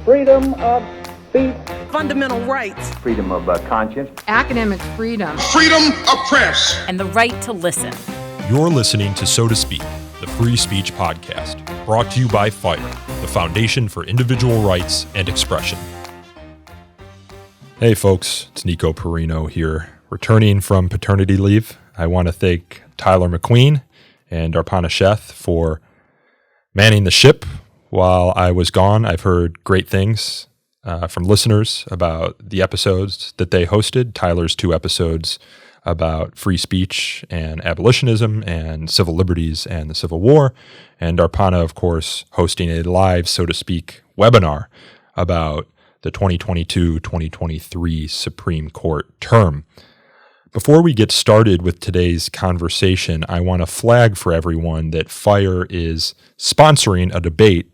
freedom of speech, fundamental rights, freedom of conscience, academic freedom, freedom of press, and the right to listen. You're listening to So to Speak, the free speech podcast, brought to you by FIRE, the Foundation for Individual Rights and Expression. Hey folks, it's Nico Perino here, returning from paternity leave. I want to thank Tyler McQueen and Arpana Sheth for manning the ship while I was gone. I've heard great things from listeners about the episodes that they hosted. Tyler's 2 episodes about free speech and abolitionism and civil liberties and the Civil War. And Arpana, of course, hosting a live, so to speak, webinar about the 2022-2023 Supreme Court term. Before we get started with today's conversation, I want to flag for everyone that FIRE is sponsoring a debate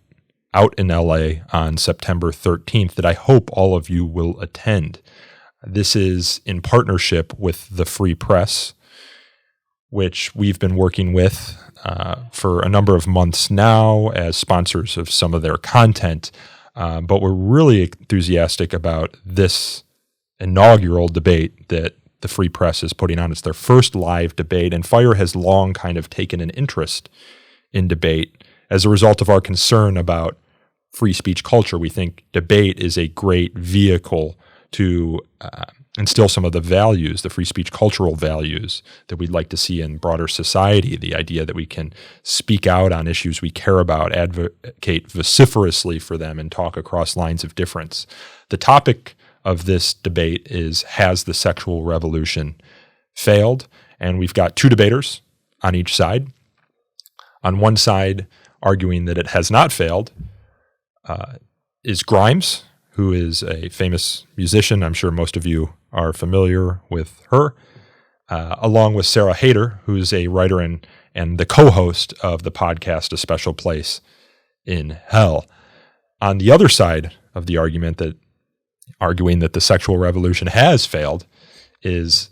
out in LA on September 13th that I hope all of you will attend. This is in partnership with the Free Press, which we've been working with for a number of months now as sponsors of some of their content. But we're really enthusiastic about this inaugural debate that the Free Press is putting on. It's their first live debate, and FIRE has long kind of taken an interest in debate as a result of our concern about free speech culture. We think debate is a great vehicle to instill some of the values, the free speech cultural values that we'd like to see in broader society, the idea that we can speak out on issues we care about, advocate vociferously for them, and talk across lines of difference. The topic of this debate is, has the sexual revolution failed? And we've got 2 debaters on each side. On one side, arguing that it has not failed, is Grimes, who is a famous musician. I'm sure most of you are familiar with her, along with Sarah Hayter, who's a writer and the co-host of the podcast A Special Place in Hell. On the other side of the argument, that arguing that the sexual revolution has failed, is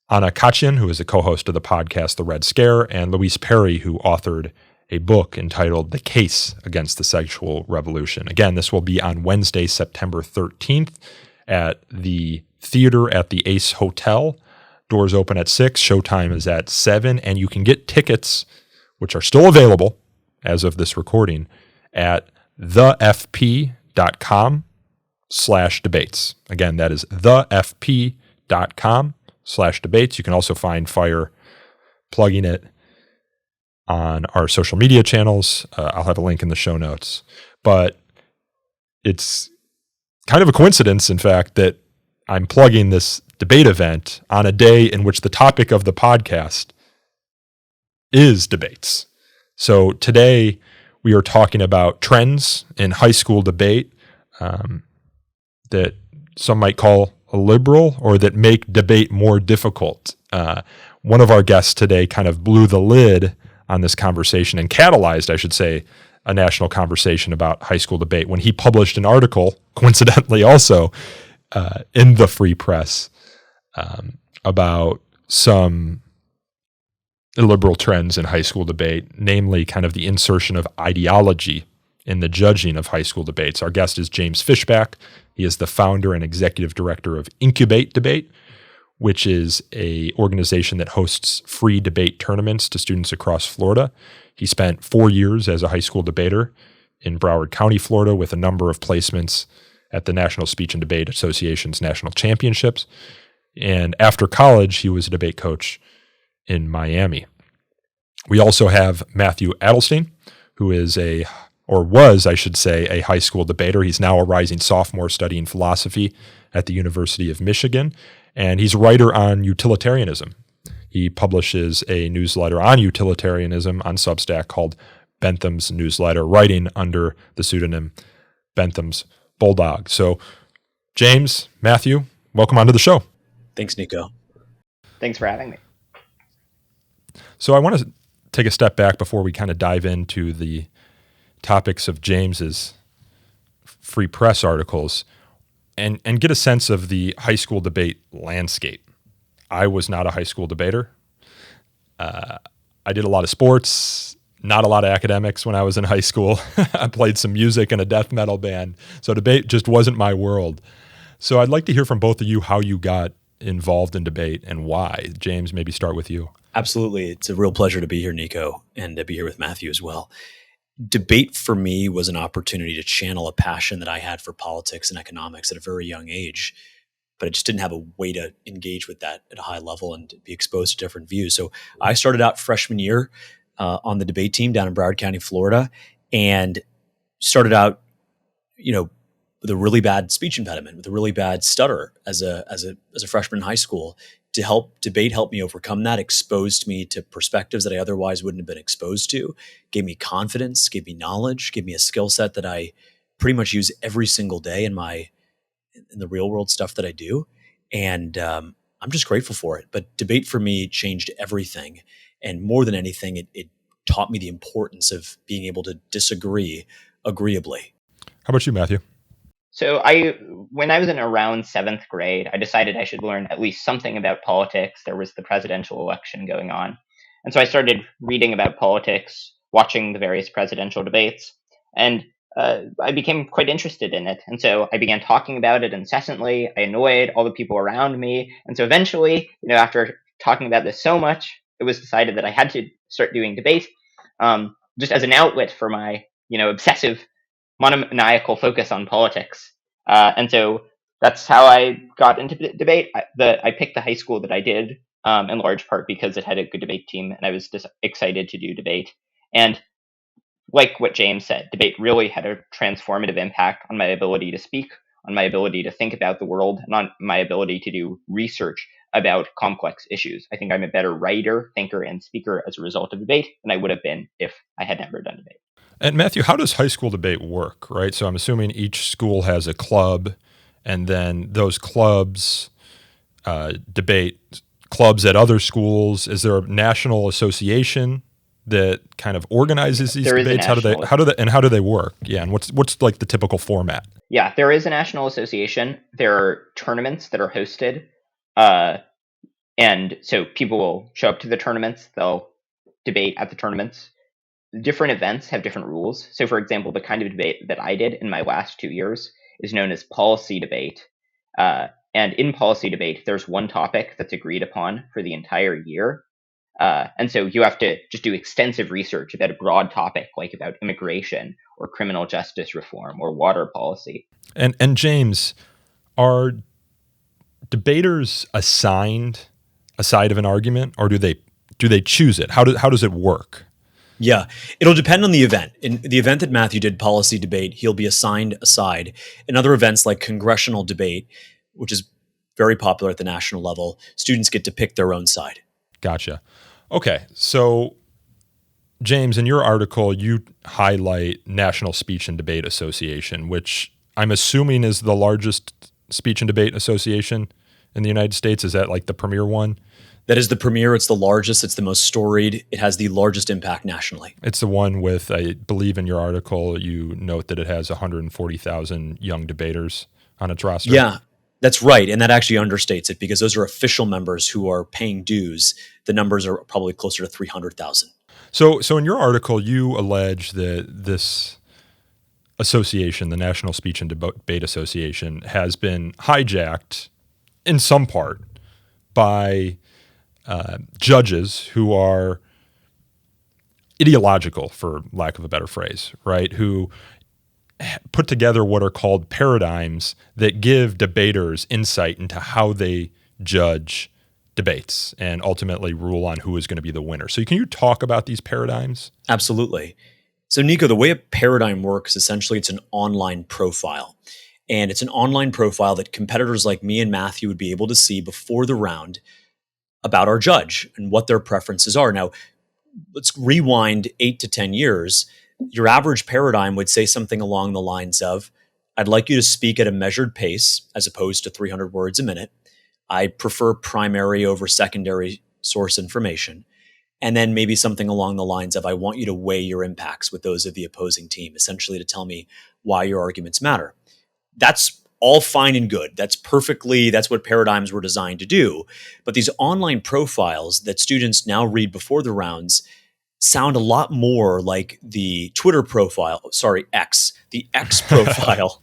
Anna Kachin, who is a co-host of the podcast The Red Scare, and Louise Perry, who authored a book entitled The Case Against the Sexual Revolution. Again, this will be on Wednesday, September 13th at the theater at the Ace Hotel. Doors open at 6, showtime is at 7, and you can get tickets, which are still available as of this recording, at thefp.com/debates. Again, that is thefp.com/debates. You can also find FIRE plugging it on our social media channels. I'll have a link in the show notes. But it's kind of a coincidence, in fact, that I'm plugging this debate event on a day in which the topic of the podcast is debates. So today we are talking about trends in high school debate that some might call illiberal or that make debate more difficult. One of our guests today kind of blew the lid on this conversation and catalyzed, I should say, a national conversation about high school debate when he published an article, coincidentally also, in the Free Press about some illiberal trends in high school debate, namely kind of the insertion of ideology in the judging of high school debates. Our guest is James Fishback. He is the founder and executive director of Incubate Debate, which is an organization that hosts free debate tournaments to students across Florida. He spent 4 years as a high school debater in Broward County, Florida, with a number of placements at the National Speech and Debate Association's national championships. And after college, he was a debate coach in Miami. We also have Matthew Adelstein, who is was, I should say, a high school debater. He's now a rising sophomore studying philosophy at the University of Michigan. And he's a writer on utilitarianism. He publishes a newsletter on utilitarianism on Substack called Bentham's Newsletter, writing under the pseudonym Bentham's Bulldog. So, James, Matthew, welcome onto the show. Thanks, Nico. Thanks for having me. So I want to take a step back before we kind of dive into the topics of James's Free Press articles and get a sense of the high school debate landscape. I was not a high school debater. I did a lot of sports, not a lot of academics when I was in high school. I played some music in a death metal band, so debate just wasn't my world. So I'd like to hear from both of you how you got involved in debate and why. James, maybe start with you. Absolutely. It's a real pleasure to be here, Nico, and to be here with Matthew as well. Debate for me was an opportunity to channel a passion that I had for politics and economics at a very young age, but I just didn't have a way to engage with that at a high level and be exposed to different views. So I started out freshman year on the debate team down in Broward County, Florida, and started out, with a really bad speech impediment, with a really bad stutter as a freshman in high school. To help me overcome that, exposed me to perspectives that I otherwise wouldn't have been exposed to, gave me confidence, gave me knowledge, gave me a skill set that I pretty much use every single day in the real world stuff that I do. And I'm just grateful for it. But debate for me changed everything. And more than anything, it taught me the importance of being able to disagree agreeably. How about you, Matthew? So when I was in around 7th grade, I decided I should learn at least something about politics. There was the presidential election going on. And so I started reading about politics, watching the various presidential debates, and I became quite interested in it. And so I began talking about it incessantly. I annoyed all the people around me. And so eventually, after talking about this so much, it was decided that I had to start doing debate just as an outlet for my, obsessive monomaniacal focus on politics. And so that's how I got into debate. I picked the high school that I did in large part because it had a good debate team, and I was just excited to do debate. And like what James said, debate really had a transformative impact on my ability to speak, on my ability to think about the world, and on my ability to do research about complex issues. I think I'm a better writer, thinker, and speaker as a result of debate than I would have been if I had never done debate. And Matthew, how does high school debate work, right? So I'm assuming each school has a club, and then those clubs debate clubs at other schools. Is there a national association that kind of organizes these debates? How do they work? Yeah, and what's like the typical format? Yeah, there is a national association. There are tournaments that are hosted, and so people will show up to the tournaments. They'll debate at the tournaments. Different events have different rules. So, for example, the kind of debate that I did in my last 2 years is known as policy debate. And in policy debate, there's one topic that's agreed upon for the entire year. And so you have to just do extensive research about a broad topic, like about immigration or criminal justice reform or water policy. And James, are debaters assigned a side of an argument, or do they choose it? How does it work? Yeah, it'll depend on the event. In the event that Matthew did, policy debate, he'll be assigned a side. In other events like congressional debate, which is very popular at the national level, students get to pick their own side. Gotcha. Okay, so James, in your article, you highlight National Speech and Debate Association, which I'm assuming is the largest speech and debate association in the United States. Is that like the premier one? That is the premier. It's the largest. It's the most storied. It has the largest impact nationally. It's the one with, I believe in your article, you note that it has 140,000 young debaters on its roster. Yeah, that's right. And that actually understates it because those are official members who are paying dues. The numbers are probably closer to 300,000. So in your article, you allege that this association, the National Speech and Debate Association, has been hijacked in some part by judges who are ideological, for lack of a better phrase, right? Who put together what are called paradigms that give debaters insight into how they judge debates and ultimately rule on who is going to be the winner. So can you talk about these paradigms? Absolutely. So Nico, the way a paradigm works, essentially it's an online profile. And it's an online profile that competitors like me and Matthew would be able to see before the round about our judge and what their preferences are. Now, let's rewind 8 to 10 years. Your average paradigm would say something along the lines of, I'd like you to speak at a measured pace as opposed to 300 words a minute. I prefer primary over secondary source information. And then maybe something along the lines of, I want you to weigh your impacts with those of the opposing team, essentially to tell me why your arguments matter. That's all fine and good. That's what paradigms were designed to do. But these online profiles that students now read before the rounds sound a lot more like the X profile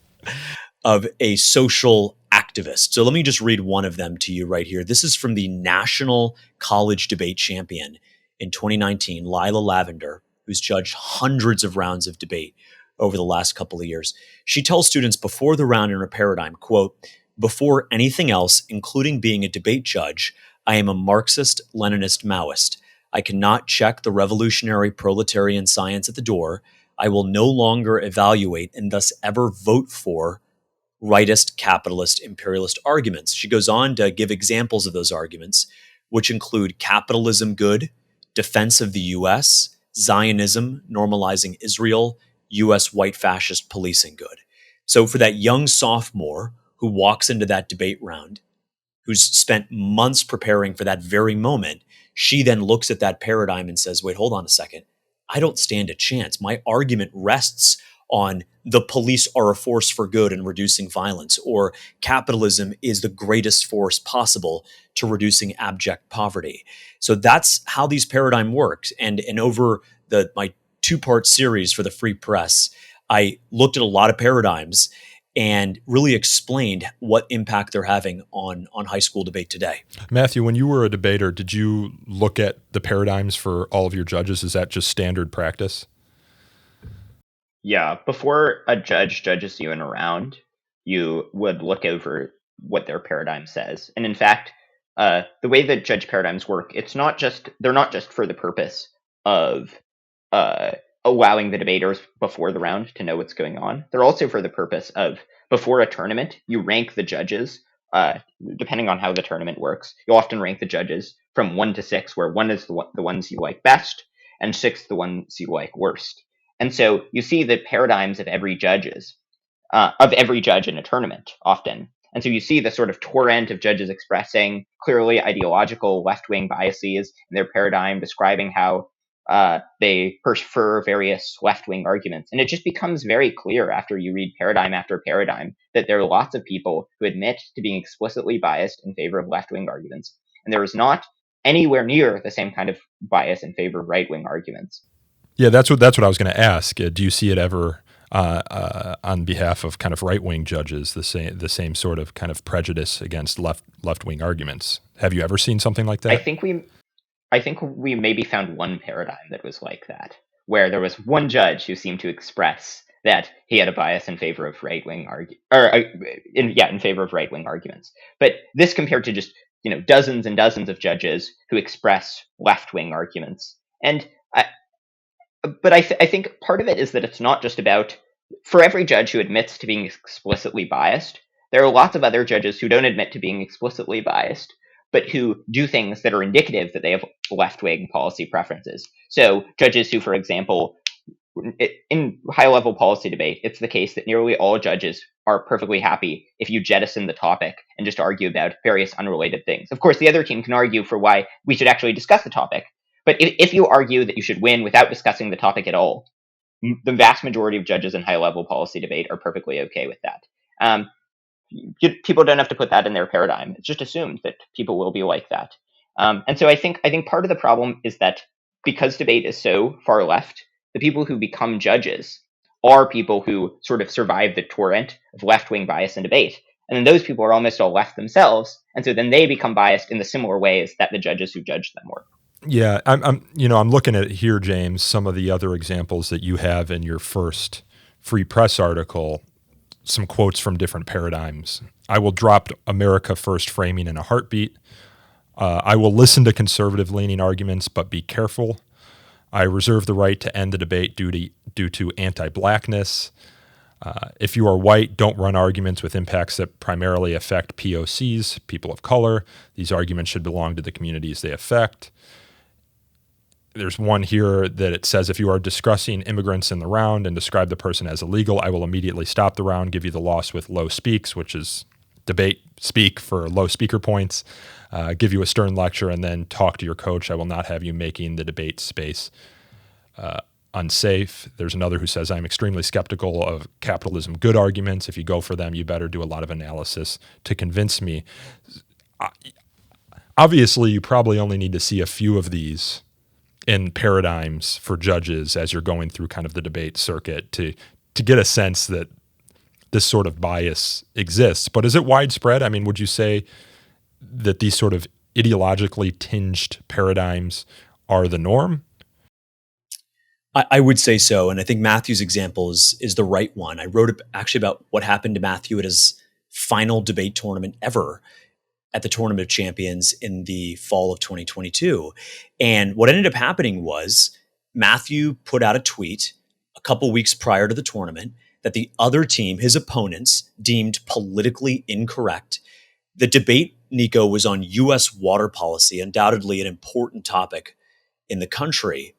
of a social activist. So let me just read one of them to you right here. This is from the National College Debate Champion in 2019, Lila Lavender, who's judged hundreds of rounds of debate over the last couple of years. She tells students before the round in her paradigm, quote, "Before anything else, including being a debate judge, I am a Marxist-Leninist-Maoist. I cannot check the revolutionary proletarian science at the door. I will no longer evaluate and thus ever vote for rightist, capitalist, imperialist arguments." She goes on to give examples of those arguments, which include capitalism good, defense of the US, Zionism, normalizing Israel, US white fascist policing good. So for that young sophomore who walks into that debate round, who's spent months preparing for that very moment, she then looks at that paradigm and says, wait, hold on a second. I don't stand a chance. My argument rests on the police are a force for good in reducing violence, or capitalism is the greatest force possible to reducing abject poverty. So that's how these paradigm works. And over my two-part series for the Free Press, I looked at a lot of paradigms and really explained what impact they're having on high school debate today. Matthew, when you were a debater, did you look at the paradigms for all of your judges? Is that just standard practice? Yeah, before a judge judges you in a round, you would look over what their paradigm says. And in fact, the way that judge paradigms work, they're not just for the purpose of allowing the debaters before the round to know what's going on. They're also for the purpose of, before a tournament, you rank the judges. Depending on how the tournament works, you'll often rank the judges from 1 to 6, where 1 is the ones you like best, and 6 the ones you like worst. And so you see the paradigms of every judge in a tournament often. And so you see the sort of torrent of judges expressing clearly ideological left-wing biases in their paradigm, describing how they prefer various left-wing arguments. And it just becomes very clear after you read paradigm after paradigm that there are lots of people who admit to being explicitly biased in favor of left-wing arguments. And there is not anywhere near the same kind of bias in favor of right-wing arguments. Yeah, that's what I was going to ask. Do you see it ever on behalf of kind of right-wing judges, the same sort of kind of prejudice against left-wing arguments? Have you ever seen something like that? I think we maybe found one paradigm that was like that, where there was one judge who seemed to express that he had a bias in favor of right-wing in favor of right-wing arguments. But this compared to just dozens and dozens of judges who express left-wing arguments. And I think part of it is that it's not just about, for every judge who admits to being explicitly biased, there are lots of other judges who don't admit to being explicitly biased, but who do things that are indicative that they have left-wing policy preferences. So judges who, for example, in high-level policy debate, it's the case that nearly all judges are perfectly happy if you jettison the topic and just argue about various unrelated things. Of course, the other team can argue for why we should actually discuss the topic, but if you argue that you should win without discussing the topic at all, the vast majority of judges in high-level policy debate are perfectly okay with that. People don't have to put that in their paradigm. It's just assumed that people will be like that. And so I think part of the problem is that because debate is so far left, the people who become judges are people who sort of survive the torrent of left-wing bias in debate. And then those people are almost all left themselves. And so then they become biased in the similar ways that the judges who judge them were. Yeah, I'm looking at here, James, some of the other examples that you have in your first Free Press article, some quotes from different paradigms. I will drop America First framing in a heartbeat. I will listen to conservative-leaning arguments, but be careful. I reserve the right to end the debate due to anti-blackness. If you are white, don't run arguments with impacts that primarily affect POCs, people of color. These arguments should belong to the communities they affect. There's one here that it says, if you are discussing immigrants in the round and describe the person as illegal, I will immediately stop the round, give you the loss with low speaks, which is debate speak for low speaker points, give you a stern lecture, and then talk to your coach. I will not have you making the debate space unsafe. There's another who says, I'm extremely skeptical of capitalism good arguments. If you go for them, you better do a lot of analysis to convince me. Obviously, you probably only need to see a few of these in paradigms for judges as you're going through kind of the debate circuit to get a sense that this sort of bias exists. But is it widespread? I mean, would you say that these sort of ideologically tinged paradigms are the norm? I would say so. And I think Matthew's example is the right one. I wrote actually about what happened to Matthew at his final debate tournament ever at the Tournament of Champions in the fall of 2022. And what ended up happening was Matthew put out a tweet a couple weeks prior to the tournament that the other team, his opponents, deemed politically incorrect. The debate, Nico, was on U.S. water policy, undoubtedly an important topic in the country.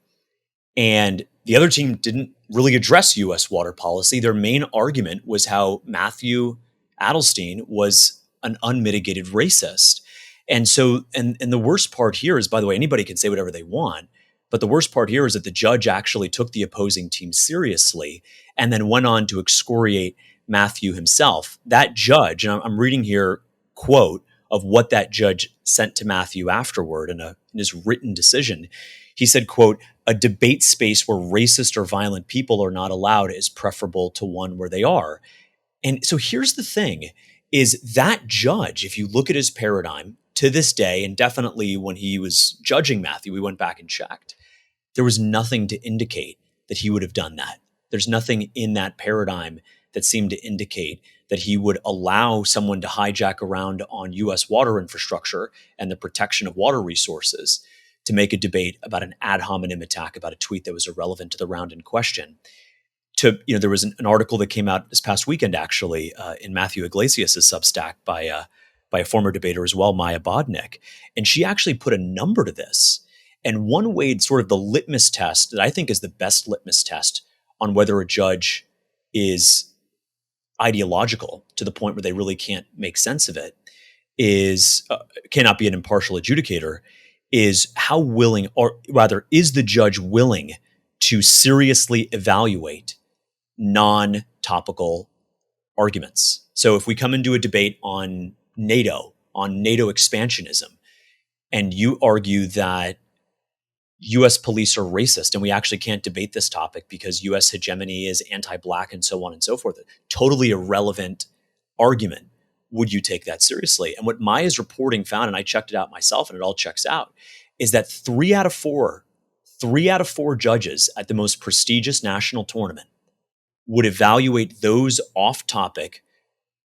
And the other team didn't really address U.S. water policy. Their main argument was how Matthew Adelstein was an unmitigated racist. And so, and the worst part here is, by the way, anybody can say whatever they want, but the worst part here is that the judge actually took the opposing team seriously and then went on to excoriate Matthew himself. That judge, and I'm reading here, quote, of what that judge sent to Matthew afterward in his written decision. He said, quote, "A debate space where racist or violent people are not allowed is preferable to one where they are." And so here's the thing, is that judge, if you look at his paradigm to this day, and definitely when he was judging Matthew, we went back and checked, there was nothing to indicate that he would have done that. There's nothing in that paradigm that seemed to indicate that he would allow someone to hijack around on U.S. water infrastructure and the protection of water resources to make a debate about an ad hominem attack about a tweet that was irrelevant to the round in question. There was an article that came out this past weekend, actually, in Matthew Iglesias' Substack by a former debater as well, Maya Bodnick, and she actually put a number to this. And one way, sort of the litmus test that I think is the best litmus test on whether a judge is ideological to the point where they really can't make sense of it is cannot be an impartial adjudicator, is how willing, or rather, is the judge willing to seriously evaluate non-topical arguments? So if we come into a debate on NATO expansionism, and you argue that U.S. police are racist, and we actually can't debate this topic because U.S. hegemony is anti-Black and so on and so forth, a totally irrelevant argument, would you take that seriously? And what Maya's reporting found, and I checked it out myself and it all checks out, is that 3 out of 4 judges at the most prestigious national tournament would evaluate those off-topic,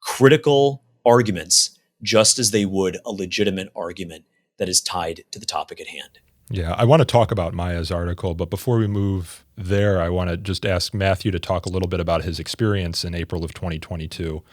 critical arguments just as they would a legitimate argument that is tied to the topic at hand. Yeah, I want to talk about Maya's article, but before we move there, I want to just ask Matthew to talk a little bit about his experience in April of 2022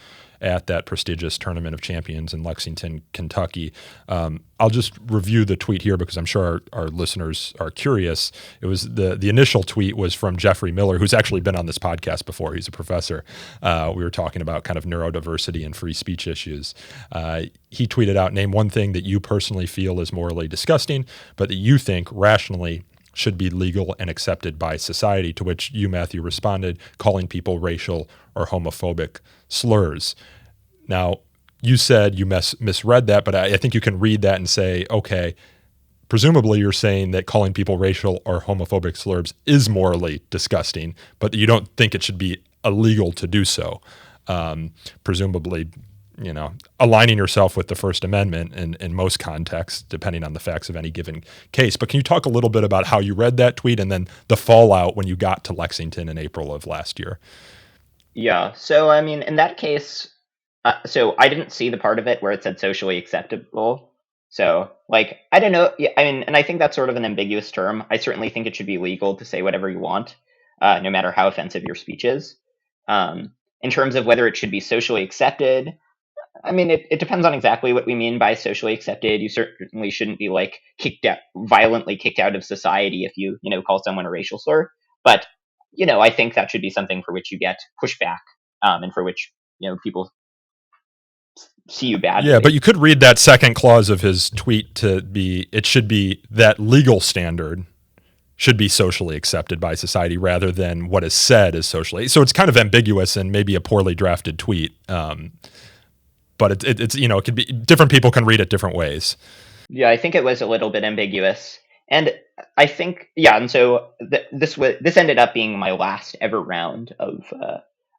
at that prestigious Tournament of Champions in Lexington, Kentucky. I'll just review the tweet here because I'm sure our listeners are curious. It was the initial tweet was from Jeffrey Miller, who's actually been on this podcast before. He's a professor. We were talking about kind of neurodiversity and free speech issues. He tweeted out, "Name one thing that you personally feel is morally disgusting, but that you think rationally should be legal and accepted by society," to which you, Matthew, responded, calling people racial or homophobic slurs. Now, you said you misread that, but I think you can read that and say, okay, presumably you're saying that calling people racial or homophobic slurs is morally disgusting, but that you don't think it should be illegal to do so. Presumably, aligning yourself with the First Amendment in most contexts, depending on the facts of any given case. But can you talk a little bit about how you read that tweet and then the fallout when you got to Lexington in April of last year? Yeah. So, I mean, in that case, so I didn't see the part of it where it said socially acceptable. So, I don't know. Yeah, I mean, and I think that's sort of an ambiguous term. I certainly think it should be legal to say whatever you want, no matter how offensive your speech is. In terms of whether it should be socially accepted, I mean, it depends on exactly what we mean by socially accepted. You certainly shouldn't be violently kicked out of society if you call someone a racial slur. But I think that should be something for which you get pushback, and for which people see you badly. Yeah, but you could read that second clause of his tweet to be, it should be that legal standard should be socially accepted by society rather than what is said is socially. So it's kind of ambiguous and maybe a poorly drafted tweet. But it's it could be, different people can read it different ways. Yeah, I think it was a little bit ambiguous. And I think, yeah, and so this ended up being my last ever round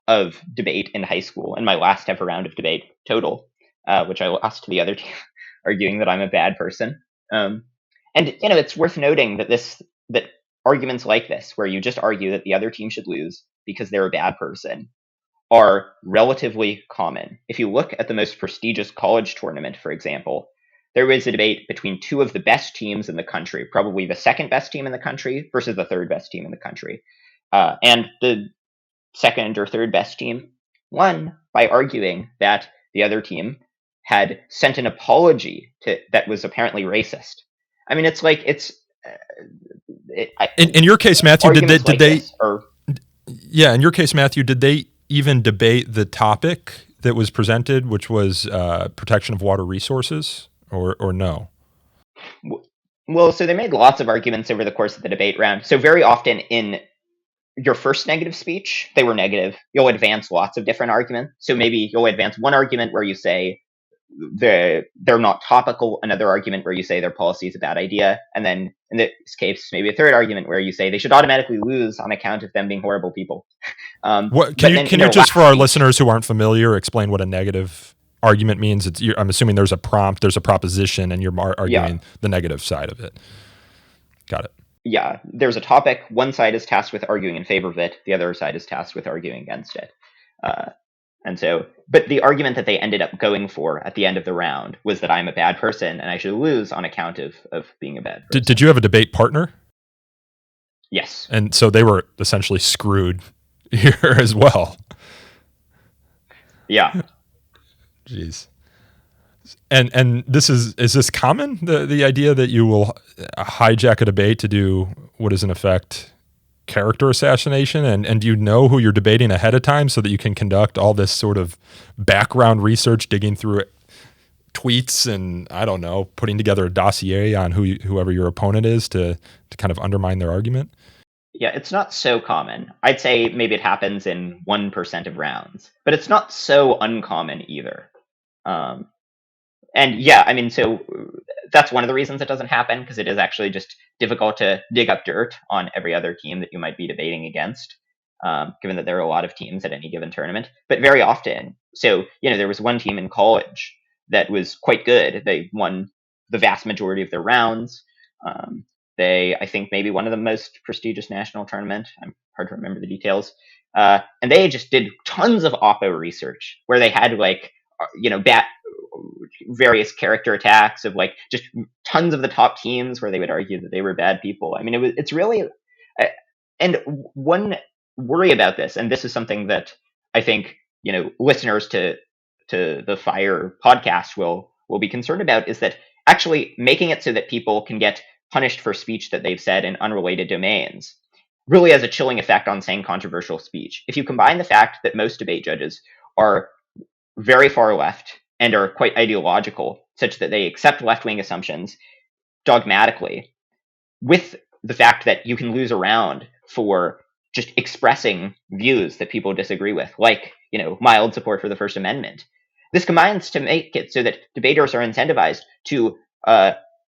of debate in high school, and my last ever round of debate total, which I lost to the other team, arguing that I'm a bad person. And it's worth noting that arguments like this, where you just argue that the other team should lose because they're a bad person, are relatively common. If you look at the most prestigious college tournament, for example, there was a debate between two of the best teams in the country, probably the second best team in the country versus the third best team in the country. And the second or third best team won by arguing that the other team had sent an apology that was apparently racist. I mean, in your case, Matthew, did they in your case, Matthew, did they even debate the topic that was presented, which was protection of water resources, or no? Well, so they made lots of arguments over the course of the debate round. So very often in your first negative speech, they were negative. You'll advance lots of different arguments. So maybe you'll advance one argument where you say they're not topical, another argument where you say their policy is a bad idea, and then in this case, maybe a third argument where you say they should automatically lose on account of them being horrible people. Can you just, for our listeners who aren't familiar, explain what a negative argument means? I'm assuming there's a prompt, there's a proposition, and you're arguing the negative side of it. Got it. Yeah, there's a topic. One side is tasked with arguing in favor of it. The other side is tasked with arguing against it. But the argument that they ended up going for at the end of the round was that I'm a bad person and I should lose on account of being a bad person. Did you have a debate partner? Yes. And so they were essentially screwed here as well. Yeah. Jeez. And this is this common? The idea that you will hijack a debate to do what is in effect character assassination, and do you know who you're debating ahead of time so that you can conduct all this sort of background research, digging through tweets and, I don't know, putting together a dossier on whoever your opponent is to kind of undermine their argument? Yeah, it's not so common. I'd say maybe it happens in 1% of rounds, but it's not so uncommon either. And yeah, I mean, so that's one of the reasons it doesn't happen, because it is actually just difficult to dig up dirt on every other team that you might be debating against, given that there are a lot of teams at any given tournament. But very often, so, there was one team in college that was quite good. They won the vast majority of their rounds. I think maybe one of the most prestigious national tournament. I'm hard to remember the details. And they just did tons of oppo research where they had various character attacks of just tons of the top teams where they would argue that they were bad people. I mean, it's really, and one worry about this, and this is something that I think, listeners to the Fire podcast will be concerned about, is that actually making it so that people can get punished for speech that they've said in unrelated domains really has a chilling effect on saying controversial speech. If you combine the fact that most debate judges are very far left and are quite ideological, such that they accept left-wing assumptions dogmatically, with the fact that you can lose a round for just expressing views that people disagree with, like, mild support for the First Amendment. This combines to make it so that debaters are incentivized to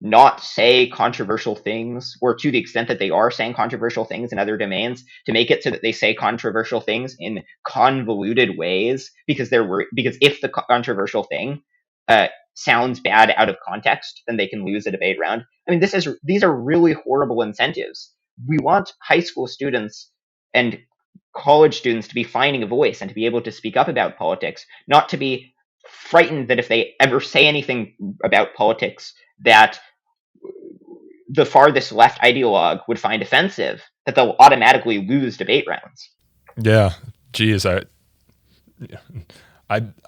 not say controversial things, or to the extent that they are saying controversial things in other domains, to make it so that they say controversial things in convoluted ways, because if the controversial thing sounds bad out of context, then they can lose a debate round. I mean, these are really horrible incentives. We want high school students and college students to be finding a voice and to be able to speak up about politics, not to be frightened that if they ever say anything about politics that the farthest left ideologue would find offensive, that they'll automatically lose debate rounds. Yeah, geez, I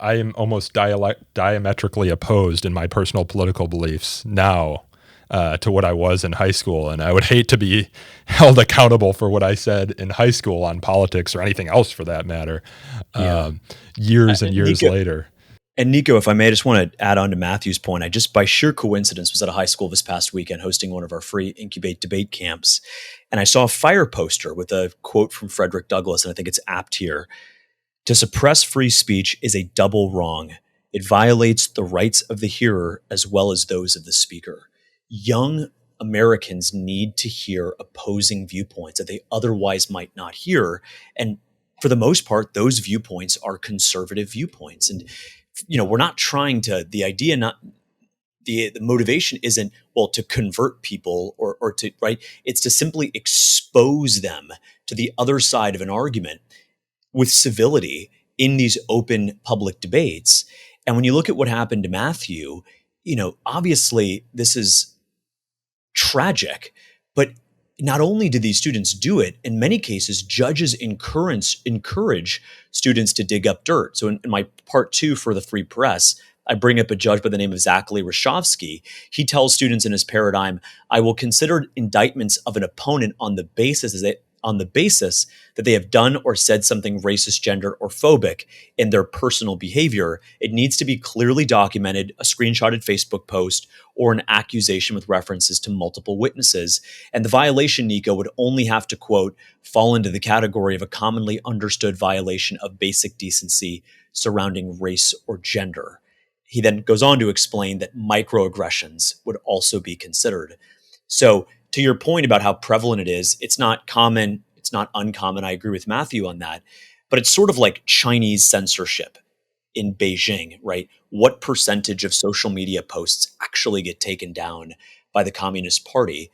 am almost diametrically opposed in my personal political beliefs now to what I was in high school, and I would hate to be held accountable for what I said in high school on politics or anything else for that matter, years and years later. And Nico, if I may, I just want to add on to Matthew's point. I just, by sheer coincidence, was at a high school this past weekend hosting one of our free Incubate debate camps. And I saw a Fire poster with a quote from Frederick Douglass, and I think it's apt here. To suppress free speech is a double wrong. It violates the rights of the hearer as well as those of the speaker. Young Americans need to hear opposing viewpoints that they otherwise might not hear. And for the most part, those viewpoints are conservative viewpoints. And, we're not trying to, the idea, not the motivation isn't, well, to convert people or to, right? It's to simply expose them to the other side of an argument with civility in these open public debates. And when you look at what happened to Matthew, obviously this is tragic, but not only do these students do it, in many cases, judges encourage students to dig up dirt. So in my part 2 for the Free Press, I bring up a judge by the name of Zachary Rashofsky. He tells students in his paradigm, I will consider indictments of an opponent on the basis that they have done or said something racist, gendered, or phobic in their personal behavior. It needs to be clearly documented, a screenshotted Facebook post, or an accusation with references to multiple witnesses. And the violation, Nico, would only have to, quote, fall into the category of a commonly understood violation of basic decency surrounding race or gender. He then goes on to explain that microaggressions would also be considered. So to your point about how prevalent it is, it's not common, it's not uncommon. I agree with Matthew on that, but it's sort of like Chinese censorship in Beijing, right? What percentage of social media posts actually get taken down by the Communist Party?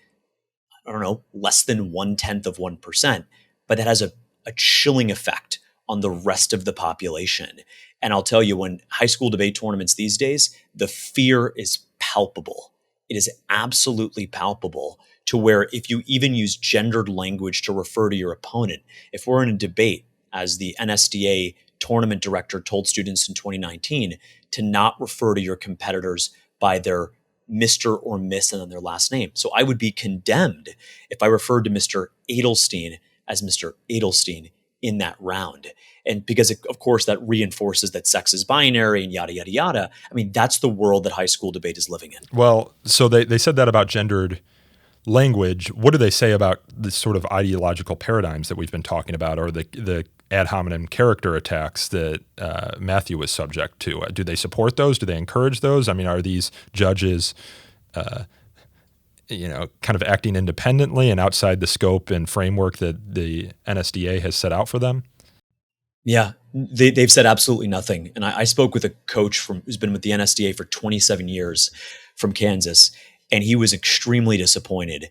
I don't know, less than 0.1%, but that has a chilling effect on the rest of the population. And I'll tell you, when high school debate tournaments these days, the fear is palpable. It is absolutely palpable, to where if you even use gendered language to refer to your opponent, if we're in a debate, as the NSDA tournament director told students in 2019, to not refer to your competitors by their Mr. or Miss and then their last name. So I would be condemned if I referred to Mr. Edelstein as Mr. Edelstein in that round. And because, of course, that reinforces that sex is binary and yada, yada, yada. I mean, that's the world that high school debate is living in. Well, so they said that about gendered language. What do they say about the sort of ideological paradigms that we've been talking about, or the ad hominem character attacks that Matthew was subject to? Do they support those? Do they encourage those? I mean, are these judges kind of acting independently and outside the scope and framework that the NSDA has set out for them? Yeah, they've said absolutely nothing. And I spoke with a coach who's been with the NSDA for 27 years from Kansas, and he was extremely disappointed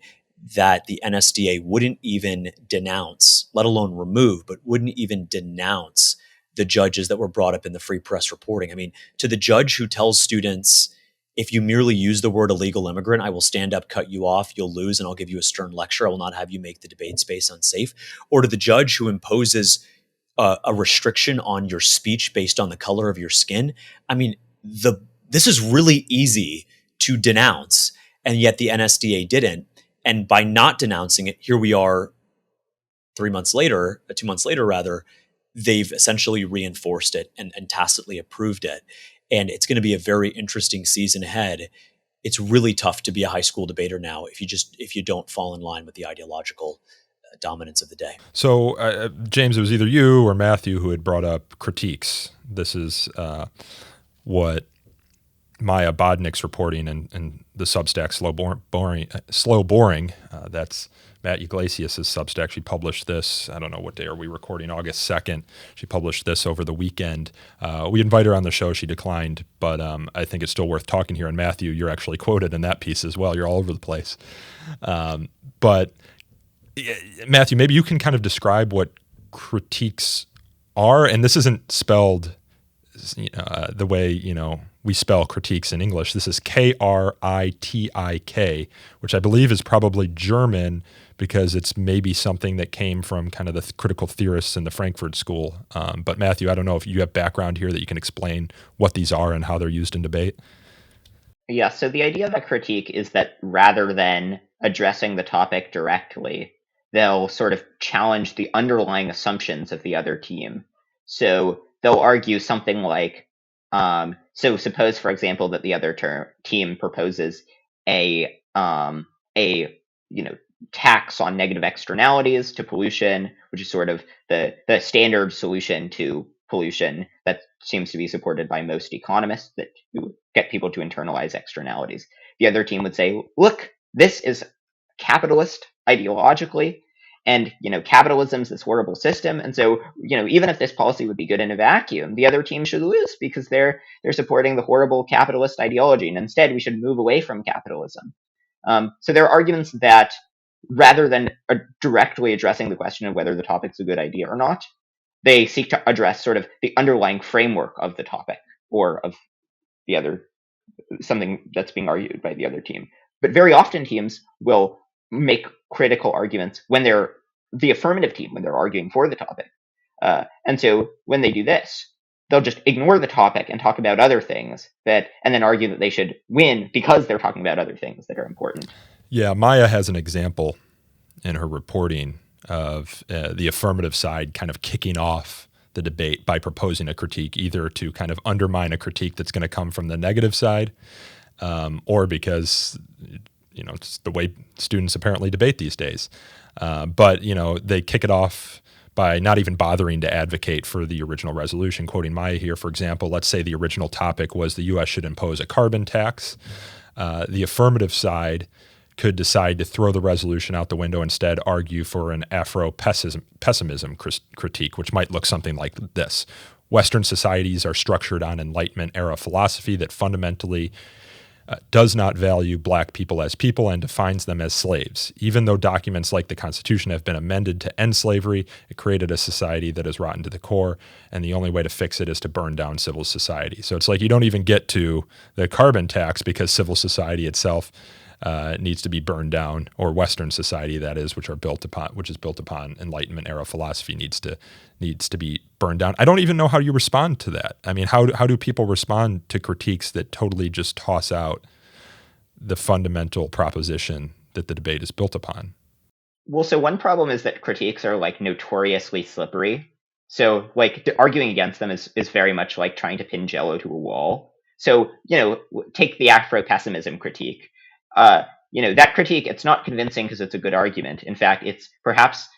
that the NSDA wouldn't even denounce, let alone remove, but wouldn't even denounce the judges that were brought up in the Free Press reporting. I mean, to the judge who tells students, if you merely use the word illegal immigrant, I will stand up, cut you off, you'll lose, and I'll give you a stern lecture. I will not have you make the debate space unsafe. Or to the judge who imposes a restriction on your speech based on the color of your skin. I mean, this is really easy to denounce, and yet the NSDA didn't. And by not denouncing it, here we are 2 months later, they've essentially reinforced it and tacitly approved it. And it's going to be a very interesting season ahead. It's really tough to be a high school debater now if you don't fall in line with the ideological dominance of the day. So, James, it was either you or Matthew who had brought up critiques. This is what Maya Bodnick's reporting in the Substack Slow Boring. That's Matt Iglesias' Substack. She published this, I don't know what day are we recording, August 2nd. She published this over the weekend. We invited her on the show. She declined, but I think it's still worth talking here. And Matthew, you're actually quoted in that piece as well. You're all over the place. But Matthew, maybe you can kind of describe what critiques are. And this isn't spelled the way, we spell critiques in English. This is Kritik, which I believe is probably German because it's maybe something that came from kind of the critical theorists in the Frankfurt School. But Matthew, I don't know if you have background here that you can explain what these are and how they're used in debate. Yeah, so the idea of a critique is that rather than addressing the topic directly, they'll sort of challenge the underlying assumptions of the other team. So they'll argue something like, so suppose, for example, that the other team proposes a tax on negative externalities to pollution, which is sort of the standard solution to pollution that seems to be supported by most economists, that you get people to internalize externalities. The other team would say, look, this is capitalist ideologically, and capitalism's this horrible system, and so even if this policy would be good in a vacuum, the other team should lose because they're supporting the horrible capitalist ideology, and instead we should move away from capitalism. So there are arguments that, rather than directly addressing the question of whether the topic's a good idea or not, they seek to address sort of the underlying framework of the topic or of the other, something that's being argued by the other team. But very often teams will make critical arguments when they're the affirmative team, when they're arguing for the topic. And so when they do this, they'll just ignore the topic and talk about other things and then argue that they should win because they're talking about other things that are important. Yeah, Maya has an example in her reporting of the affirmative side kind of kicking off the debate by proposing a critique, either to kind of undermine a critique that's going to come from the negative side, or because it's the way students apparently debate these days. But they kick it off by not even bothering to advocate for the original resolution. Quoting Maya here, for example, let's say the original topic was the U.S. should impose a carbon tax. The affirmative side could decide to throw the resolution out the window, instead argue for an Afro-pessimism critique, which might look something like this. Western societies are structured on Enlightenment-era philosophy that fundamentally does not value black people as people and defines them as slaves. Even though documents like the Constitution have been amended to end slavery, it created a society that is rotten to the core, and the only way to fix it is to burn down civil society. So it's like you don't even get to the carbon tax because civil society itself needs to be burned down, or Western society, that is, which is built upon Enlightenment-era philosophy, needs to be burned down. I don't even know how you respond to that. I mean, how do people respond to critiques that totally just toss out the fundamental proposition that the debate is built upon? Well, so one problem is that critiques are like notoriously slippery. So like arguing against them is very much like trying to pin Jello to a wall. So, take the Afro-pessimism critique. That critique, it's not convincing because it's a good argument. In fact, it's perhaps,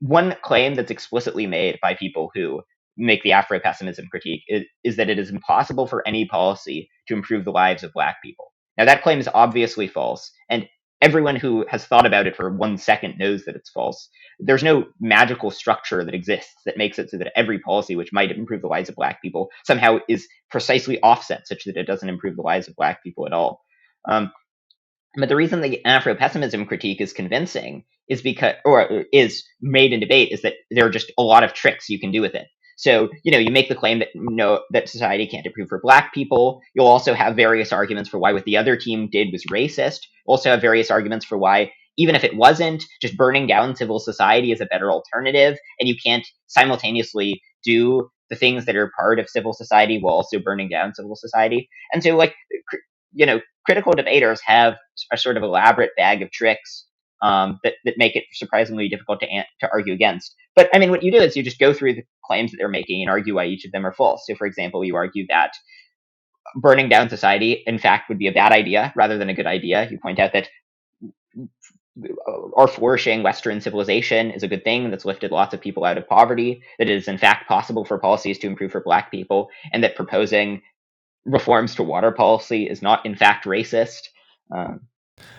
one claim that's explicitly made by people who make the Afro-pessimism critique is that it is impossible for any policy to improve the lives of black people. Now, that claim is obviously false, and everyone who has thought about it for 1 second knows that it's false. There's no magical structure that exists that makes it so that every policy which might improve the lives of black people somehow is precisely offset such that it doesn't improve the lives of black people at all. But the reason the Afro-pessimism critique is convincing is is made in debate is that there are just a lot of tricks you can do with it. So, you make the claim that that society can't improve for black people. You'll also have various arguments for why what the other team did was racist. You'll also have various arguments for why, even if it wasn't, just burning down civil society is a better alternative. And you can't simultaneously do the things that are part of civil society while also burning down civil society. And so, critical debaters have a sort of elaborate bag of tricks that make it surprisingly difficult to argue against. But what you do is you just go through the claims that they're making and argue why each of them are false. So, for example, you argue that burning down society, in fact, would be a bad idea rather than a good idea. You point out that our flourishing Western civilization is a good thing that's lifted lots of people out of poverty, that it is, in fact, possible for policies to improve for black people, and that proposing reforms to water policy is not, in fact, racist.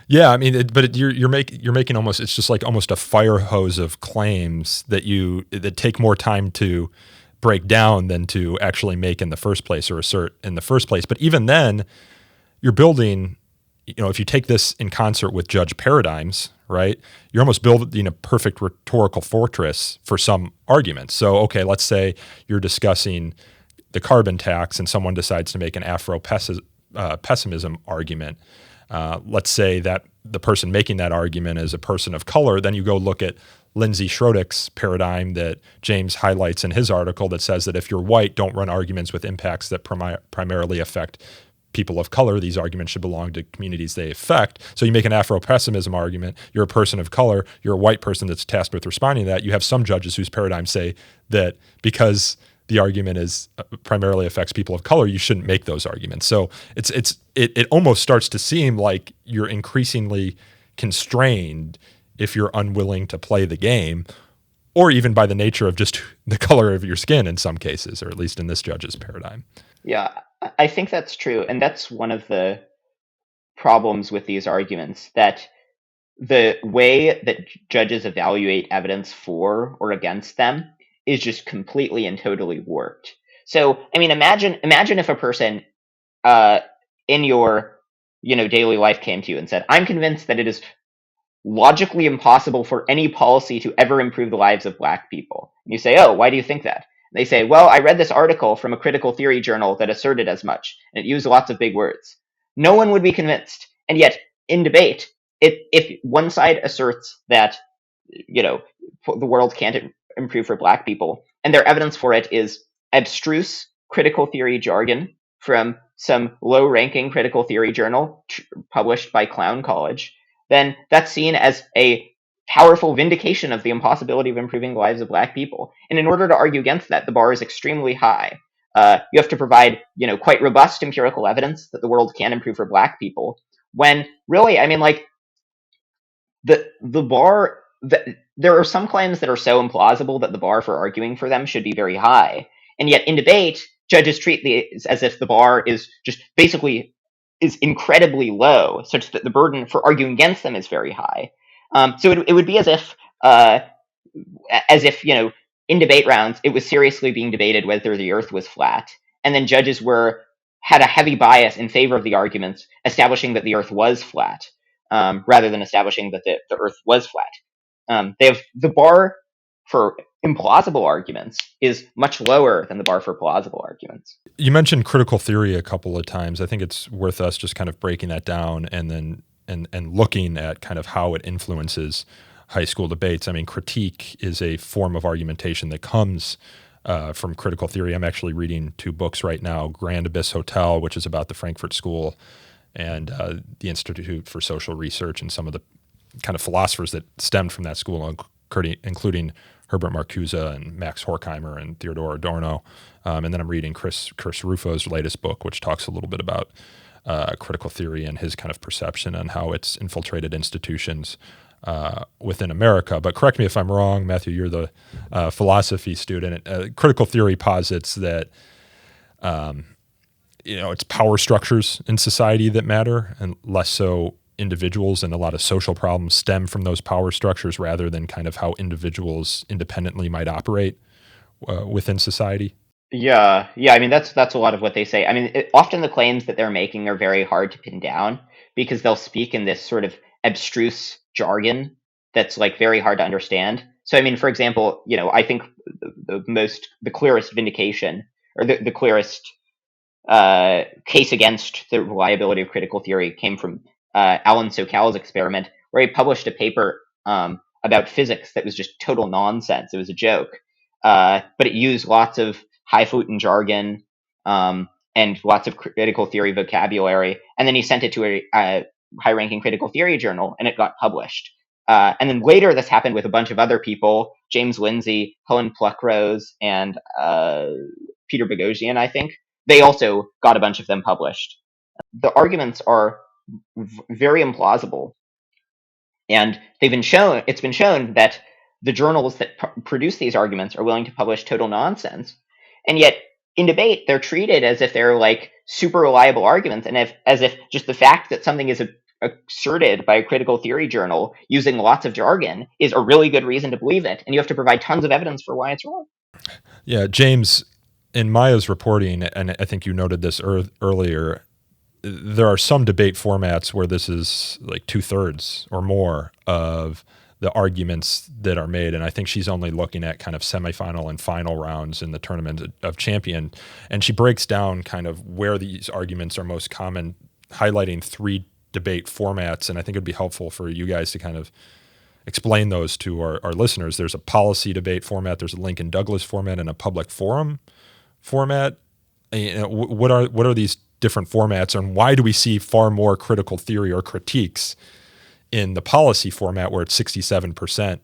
Yeah, you're making almost, it's just like almost a fire hose of claims that take more time to break down than to actually make in the first place or assert in the first place. But even then, you're building, if you take this in concert with judge paradigms, right, you're almost building a perfect rhetorical fortress for some arguments. So, okay, let's say you're discussing the carbon tax and someone decides to make an Afro-pessimism argument. Let's say that the person making that argument is a person of color. Then you go look at Lindsay Schroedick's paradigm that James highlights in his article that says that if you're white, don't run arguments with impacts that primarily affect people of color. These arguments should belong to communities they affect. So you make an Afro-pessimism argument. You're a person of color. You're a white person that's tasked with responding to that. You have some judges whose paradigms say that because the argument primarily affects people of color, you shouldn't make those arguments. So it almost starts to seem like you're increasingly constrained if you're unwilling to play the game, or even by the nature of just the color of your skin in some cases, or at least in this judge's paradigm. Yeah, I think that's true. And that's one of the problems with these arguments that the way that judges evaluate evidence for or against them is just completely and totally warped. So, I mean, imagine if a person in your daily life came to you and said, "I'm convinced that it is logically impossible for any policy to ever improve the lives of Black people." And you say, "Oh, why do you think that?" And they say, "Well, I read this article from a critical theory journal that asserted as much, and it used lots of big words." No one would be convinced. And yet, in debate, if one side asserts that the world can't improve for Black people, and their evidence for it is abstruse critical theory jargon from some low-ranking critical theory journal published by Clown College, then that's seen as a powerful vindication of the impossibility of improving the lives of Black people. And in order to argue against that, the bar is extremely high. You have to provide, quite robust empirical evidence that the world can improve for Black people. When really, I mean, like the bar, there are some claims that are so implausible that the bar for arguing for them should be very high. And yet in debate, judges treat these as if the bar is just basically is incredibly low, such that the burden for arguing against them is very high. So it would be as if in debate rounds, it was seriously being debated whether the earth was flat. And then judges had a heavy bias in favor of the arguments, establishing that the earth was flat, rather than establishing that the earth was flat. They have the bar for implausible arguments is much lower than the bar for plausible arguments. You mentioned critical theory a couple of times. I think it's worth us just kind of breaking that down and then and looking at kind of how it influences high school debates. I mean, critique is a form of argumentation that comes from critical theory. I'm actually reading 2 books right now, Grand Abyss Hotel, which is about the Frankfurt School, and the Institute for Social Research, and some of the kind of philosophers that stemmed from that school, including Herbert Marcuse and Max Horkheimer and Theodore Adorno. And then I'm reading Chris Rufo's latest book, which talks a little bit about critical theory and his kind of perception on how it's infiltrated institutions within America. But correct me if I'm wrong, Matthew, you're the philosophy student. Critical theory posits that it's power structures in society that matter, and less so individuals, and a lot of social problems stem from those power structures rather than kind of how individuals independently might operate within society. Yeah. I mean, that's a lot of what they say. I mean, often the claims that they're making are very hard to pin down because they'll speak in this sort of abstruse jargon that's like very hard to understand. So, I mean, for example, I think the clearest vindication, or the clearest case against the reliability of critical theory came from Alan Sokal's experiment, where he published a paper about physics that was just total nonsense. It was a joke, but it used lots of highfalutin jargon and lots of critical theory vocabulary. And then he sent it to a high-ranking critical theory journal, and it got published. And then later, this happened with a bunch of other people: James Lindsay, Helen Pluckrose, and Peter Boghossian, I think. They also got a bunch of them published. The arguments are very implausible, and it's been shown that the journals that produce these arguments are willing to publish total nonsense, and yet in debate they're treated as if they're like super reliable arguments, and as if just the fact that something is asserted by a critical theory journal using lots of jargon is a really good reason to believe it, and you have to provide tons of evidence for why it's wrong. Yeah, James, in Maya's reporting, and I think you noted this earlier, there are some debate formats where this is like 2/3 or more of the arguments that are made. And I think she's only looking at kind of semifinal and final rounds in the Tournament of Champion. And she breaks down kind of where these arguments are most common, highlighting 3 debate formats. And I think it'd be helpful for you guys to kind of explain those to our listeners. There's a policy debate format, there's a Lincoln Douglas format, and a public forum format. What are these different formats, and why do we see far more critical theory or critiques in the policy format, where it's 67%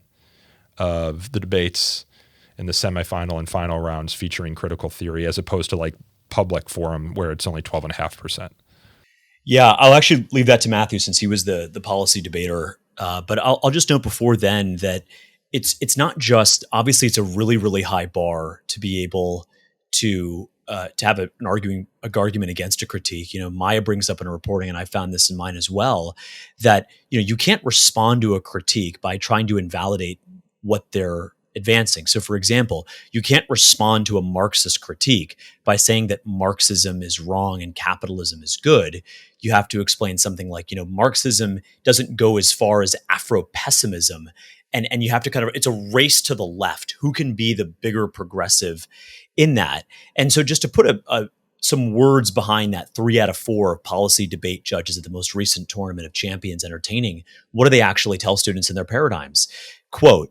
of the debates in the semifinal and final rounds featuring critical theory, as opposed to like public forum where it's only 12.5%? Yeah, I'll actually leave that to Matthew since he was the policy debater. But I'll just note before then that it's not just, obviously it's a really, really high bar to be able to to have an argument against a critique. Maya brings up in a reporting, and I found this in mine as well, that you can't respond to a critique by trying to invalidate what they're advancing. So, for example, you can't respond to a Marxist critique by saying that Marxism is wrong and capitalism is good. You have to explain something like, Marxism doesn't go as far as Afro-pessimism. And you have to it's a race to the left. Who can be the bigger progressive in that? And so just to put some words behind that, 3 out of 4 policy debate judges at the most recent Tournament of Champions entertaining, what do they actually tell students in their paradigms? Quote,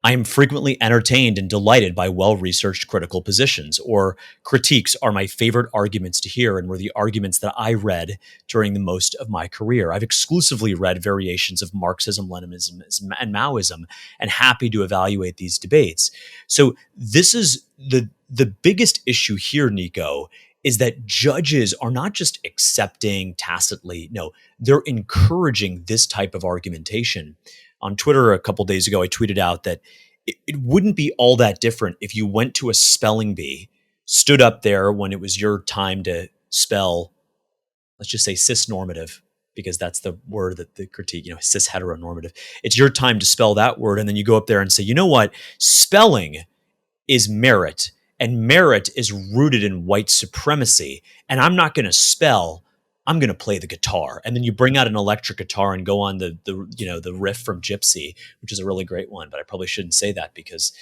I am frequently entertained and delighted by well-researched critical positions, or critiques are my favorite arguments to hear and were the arguments that I read during the most of my career. I've exclusively read variations of Marxism, Leninism, and Maoism, and happy to evaluate these debates. So this is the biggest issue here, Nico, is that judges are not just accepting tacitly, no, they're encouraging this type of argumentation. On Twitter a couple days ago, I tweeted out that it wouldn't be all that different if you went to a spelling bee, stood up there when it was your time to spell, let's just say cis-normative, because that's the word that the critique, cis-heteronormative. It's your time to spell that word, and then you go up there and say, you know what? Spelling is merit, and merit is rooted in white supremacy, and I'm not going to spell, I'm going to play the guitar. And then you bring out an electric guitar and go on the riff from Gypsy, which is a really great one, but I probably shouldn't say that because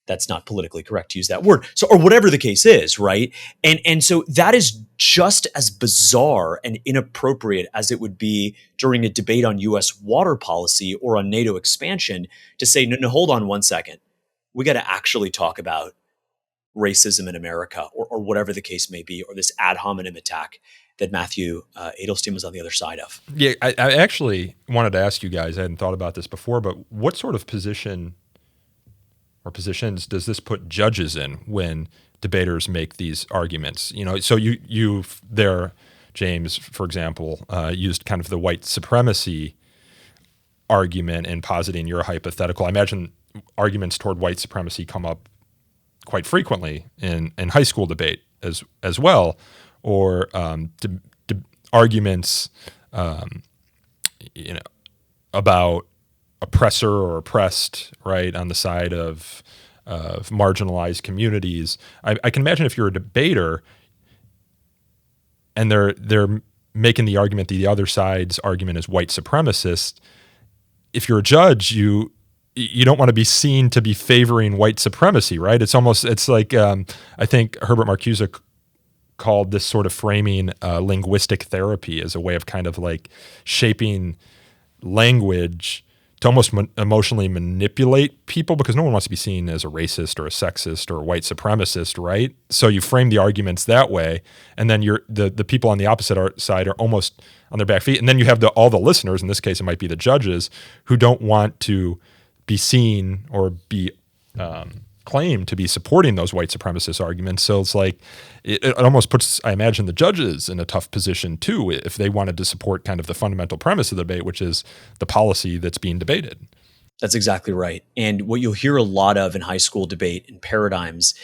that's not politically correct to use that word. So, or whatever the case is, right? And so that is just as bizarre and inappropriate as it would be during a debate on US water policy or on NATO expansion to say, no, hold on one second. We got to actually talk about racism in America or whatever the case may be, or this ad hominem attack that Matthew Edelstein was on the other side of. Yeah, I actually wanted to ask you guys, I hadn't thought about this before, but what sort of position or positions does this put judges in when debaters make these arguments? So you there, James, for example, used kind of the white supremacy argument in positing your hypothetical. I imagine arguments toward white supremacy come up quite frequently in high school debate as well. Or arguments, about oppressor or oppressed, right, on the side of marginalized communities. I can imagine if you're a debater and they're making the argument that the other side's argument is white supremacist. If you're a judge, you don't want to be seen to be favoring white supremacy, right? It's like I think Herbert Marcuse called this sort of framing linguistic therapy as a way of kind of like shaping language to almost emotionally manipulate people, because no one wants to be seen as a racist or a sexist or a white supremacist, right? So you frame the arguments that way, and then the people on the opposite side are almost on their back feet, and then you have all the listeners, in this case it might be the judges, who don't want to be seen or be claim to be supporting those white supremacist arguments. So it's like it almost puts, I imagine, the judges in a tough position too if they wanted to support kind of the fundamental premise of the debate, which is the policy that's being debated. That's exactly right. And what you'll hear a lot of in high school debate and paradigms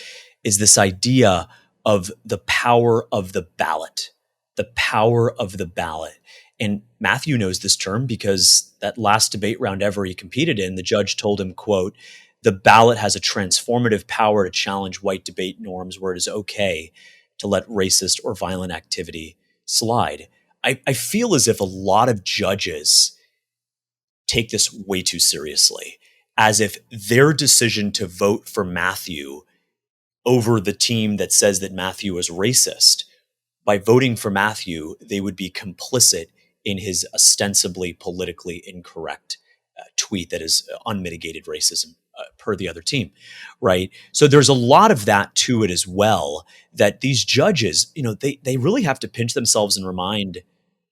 is this idea of the power of the ballot, the power of the ballot. And Matthew knows this term because that last debate round ever he competed in, the judge told him, quote, the ballot has a transformative power to challenge white debate norms where it is okay to let racist or violent activity slide. I feel as if a lot of judges take this way too seriously, as if their decision to vote for Matthew over the team that says that Matthew is racist, by voting for Matthew, they would be complicit in his ostensibly politically incorrect tweet that is unmitigated racism. Per the other team, right? So there's a lot of that to it as well, that these judges, they really have to pinch themselves and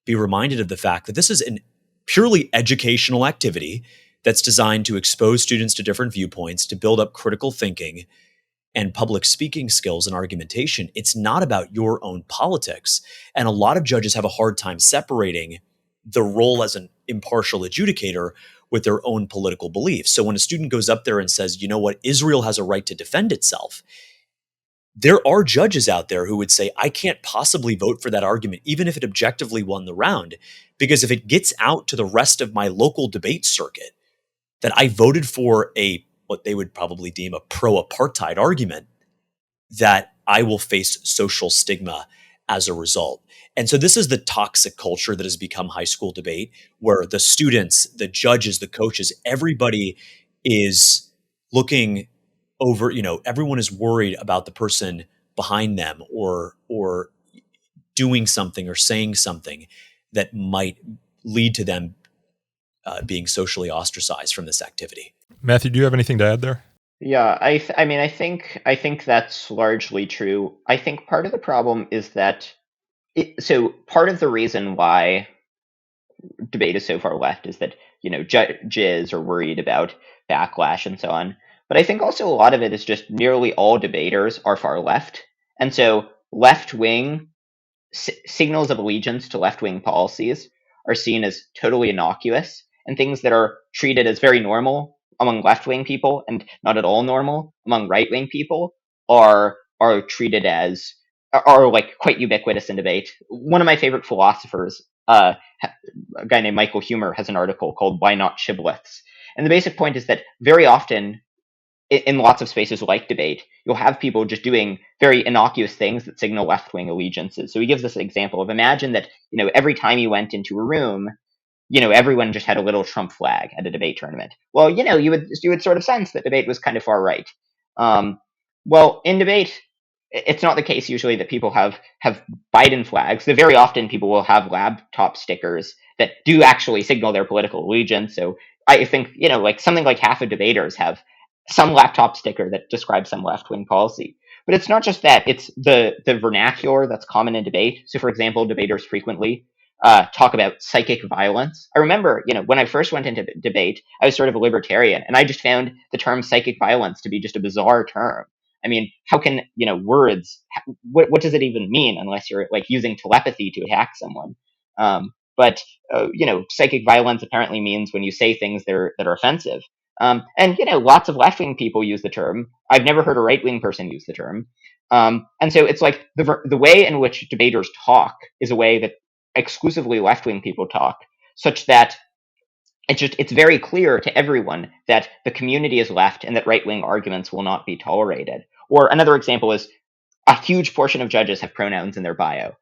be reminded of the fact that this is an purely educational activity that's designed to expose students to different viewpoints, to build up critical thinking and public speaking skills and argumentation. It's not about your own politics. And a lot of judges have a hard time separating the role as an impartial adjudicator with their own political beliefs. So when a student goes up there and says, you know what, Israel has a right to defend itself, there are judges out there who would say, I can't possibly vote for that argument, even if it objectively won the round, because if it gets out to the rest of my local debate circuit that I voted for what they would probably deem a pro-apartheid argument, that I will face social stigma as a result. And so this is the toxic culture that has become high school debate, where the students, the judges, the coaches, everybody is looking over, everyone is worried about the person behind them or doing something or saying something that might lead to them being socially ostracized from this activity. Matthew, do you have anything to add there? Yeah, I think that's largely true. I think part of the problem is that part of the reason why debate is so far left is that judges are worried about backlash and so on. But I think also a lot of it is just nearly all debaters are far left, and so left wing signals of allegiance to left wing policies are seen as totally innocuous, and things that are treated as very normal among left wing people and not at all normal among right wing people are treated as are like quite ubiquitous in debate. One of my favorite philosophers, a guy named Michael Huemer, has an article called "Why Not Shibboleths," and the basic point is that very often in lots of spaces like debate, you'll have people just doing very innocuous things that signal left-wing allegiances. So he gives this example of, imagine that, every time you went into a room, everyone just had a little Trump flag at a debate tournament. Well, you would sort of sense that debate was kind of far right. Well, in debate, it's not the case usually that people have Biden flags. Very often people will have laptop stickers that do actually signal their political allegiance. So I think, like something like half of debaters have some laptop sticker that describes some left-wing policy. But it's not just that, it's the vernacular that's common in debate. So for example, debaters frequently talk about psychic violence. I remember, when I first went into debate, I was sort of a libertarian, and I just found the term psychic violence to be just a bizarre term. I mean, how can, words, what does it even mean unless you're like using telepathy to attack someone? But psychic violence apparently means when you say things that are offensive. And lots of left-wing people use the term. I've never heard a right-wing person use the term. And so it's like the way in which debaters talk is a way that exclusively left-wing people talk, such that it's very clear to everyone that the community is left and that right-wing arguments will not be tolerated. Or another example is a huge portion of judges have pronouns in their bio,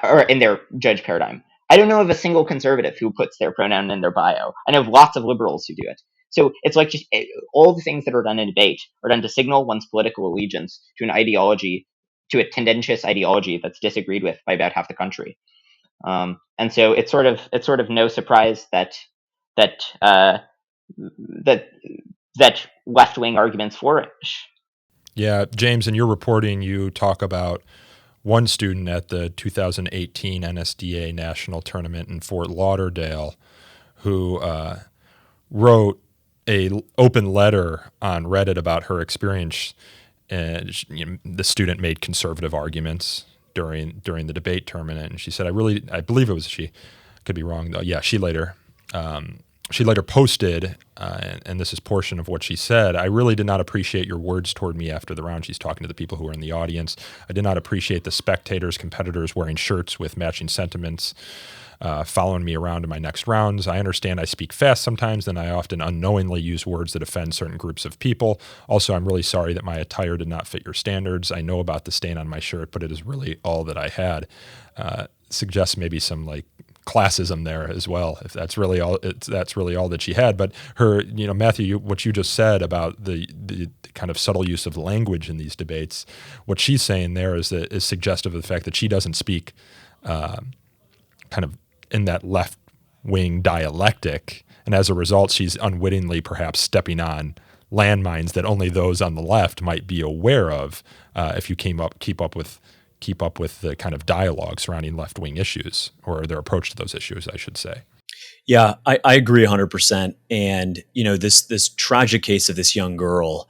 or in their judge paradigm. I don't know of a single conservative who puts their pronoun in their bio. I know of lots of liberals who do it. So it's like just all the things that are done in debate are done to signal one's political allegiance to an ideology, to a tendentious ideology that's disagreed with by about half the country. And so it's sort of no surprise that left-wing arguments flourish. Yeah, James, in your reporting, you talk about one student at the 2018 NSDA National Tournament in Fort Lauderdale who wrote a open letter on Reddit about her experience. And the student made conservative arguments during the debate tournament, and she said, I believe it was she, could be wrong though. Yeah, she later posted, and this is portion of what she said. I really did not appreciate your words toward me after the round. She's talking to the people who were in the audience. I did not appreciate the spectators, competitors wearing shirts with matching sentiments, following me around in my next rounds. I understand I speak fast sometimes, and I often unknowingly use words that offend certain groups of people. Also, I'm really sorry that my attire did not fit your standards. I know about the stain on my shirt, but it is really all that I had. Suggests maybe some like classism there as well, if that's really all that she had. But her, Matthew, what you just said about the kind of subtle use of language in these debates, what she's saying there is suggestive of the fact that she doesn't speak kind of in that left-wing dialectic, and as a result, she's unwittingly perhaps stepping on landmines that only those on the left might be aware of if you keep up with the kind of dialogue surrounding left-wing issues, or their approach to those issues, I should say. Yeah, I agree 100%. And, this tragic case of this young girl,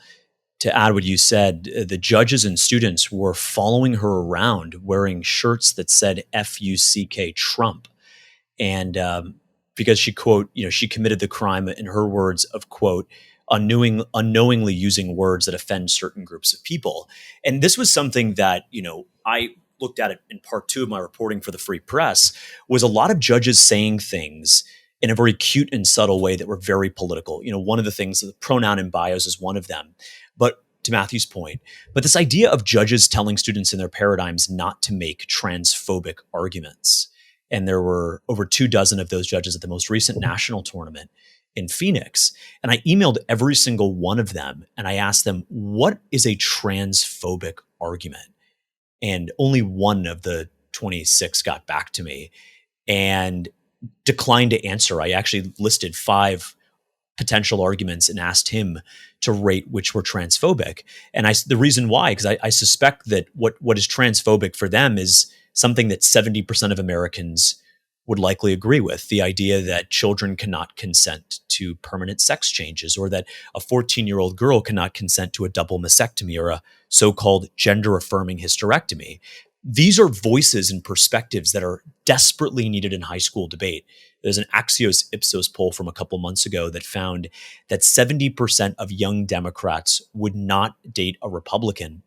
to add what you said, the judges and students were following her around wearing shirts that said FUCK Trump. And because she, quote, she committed the crime, in her words, of, quote, unknowingly using words that offend certain groups of people. And this was something that, I looked at it in part 2 of my reporting for the Free Press, was a lot of judges saying things in a very cute and subtle way that were very political. One of the things, the pronoun in bios is one of them. But to Matthew's point, but this idea of judges telling students in their paradigms not to make transphobic arguments. And there were over 24 of those judges at the most recent national tournament in Phoenix. And I emailed every single one of them and I asked them, what is a transphobic argument? And only one of the 26 got back to me and declined to answer. I actually listed 5 potential arguments and asked him to rate which were transphobic. And the reason why, because I suspect that what is transphobic for them is something that 70% of Americans would likely agree with. The idea that children cannot consent to permanent sex changes, or that a 14-year-old girl cannot consent to a double mastectomy or a so-called gender-affirming hysterectomy. These are voices and perspectives that are desperately needed in high school debate. There's an Axios Ipsos poll from a couple months ago that found that 70% of young Democrats would not date a Republican,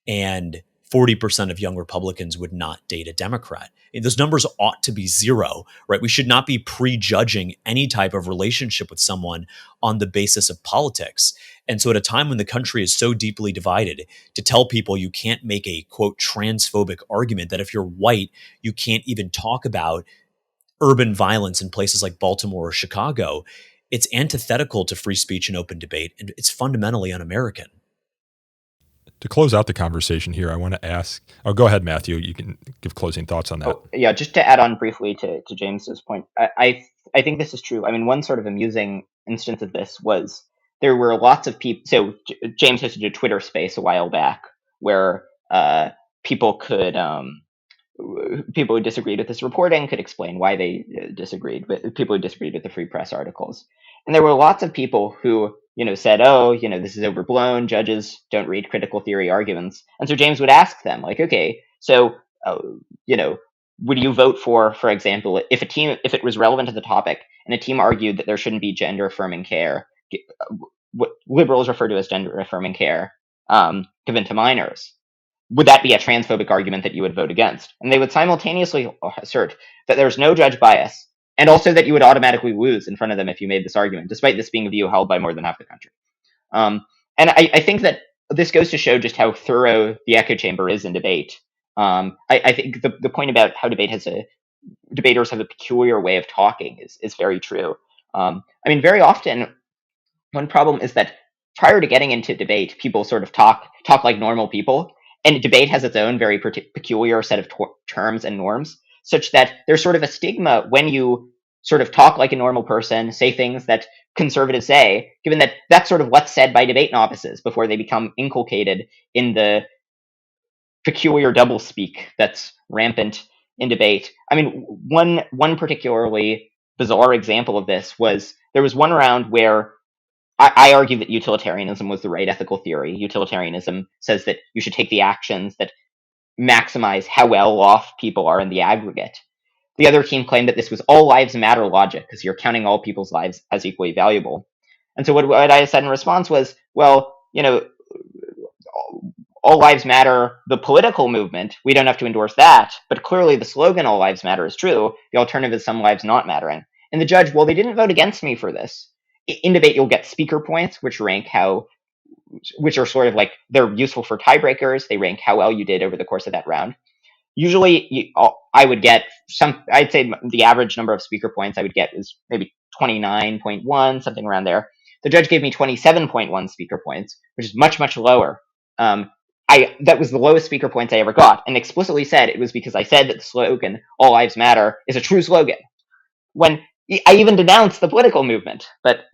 and 40% of young Republicans would not date a Democrat. And those numbers ought to be 0, right? We should not be prejudging any type of relationship with someone on the basis of politics. And so at a time when the country is so deeply divided, to tell people you can't make a, quote, transphobic argument, that if you're white, you can't even talk about urban violence in places like Baltimore or Chicago, it's antithetical to free speech and open debate, and it's fundamentally un-American. To close out the conversation here, I want to ask, go ahead, Matthew, you can give closing thoughts on that. Yeah, just to add on briefly to James's point, I think this is true. I mean, one sort of amusing instance of this was there were lots of people. So James hosted a Twitter space a while back where people who disagreed with this reporting could explain why they disagreed, but people who disagreed with the Free Press articles. And there were lots of people who, said, this is overblown. Judges don't read critical theory arguments. And so James would ask them, like, okay, so, would you vote for example, if it was relevant to the topic and a team argued that there shouldn't be gender affirming care, what liberals refer to as gender affirming care, given to minors, would that be a transphobic argument that you would vote against? And they would simultaneously assert that there's no judge bias, and also that you would automatically lose in front of them if you made this argument, despite this being a view held by more than half the country. And I think that this goes to show just how thorough the echo chamber is in debate. I think the point about how debaters have a peculiar way of talking is very true. Very often, one problem is that prior to getting into debate, people sort of talk like normal people, and debate has its own very peculiar set of terms and norms, such that there's sort of a stigma when you sort of talk like a normal person, say things that conservatives say, given that that's sort of what's said by debate novices before they become inculcated in the peculiar doublespeak that's rampant in debate. I mean, one particularly bizarre example of this was there was one round where I argued that utilitarianism was the right ethical theory. Utilitarianism says that you should take the actions that maximize how well off people are in the aggregate. The other team claimed that this was all lives matter logic, because you're counting all people's lives as equally valuable. And so what I said in response was, well, all lives matter, the political movement, we don't have to endorse that, but clearly the slogan all lives matter is true. The alternative is some lives not mattering. And the judge, well, they didn't vote against me for this. In debate, you'll get speaker points, which are sort of like, they're useful for tiebreakers. They rank how well you did over the course of that round. Usually, I would get I'd say the average number of speaker points I would get is maybe 29.1, something around there. The judge gave me 27.1 speaker points, which is much, much lower. That was the lowest speaker points I ever got, and explicitly said it was because I said that the slogan, all lives matter, is a true slogan. When I even denounced the political movement, but,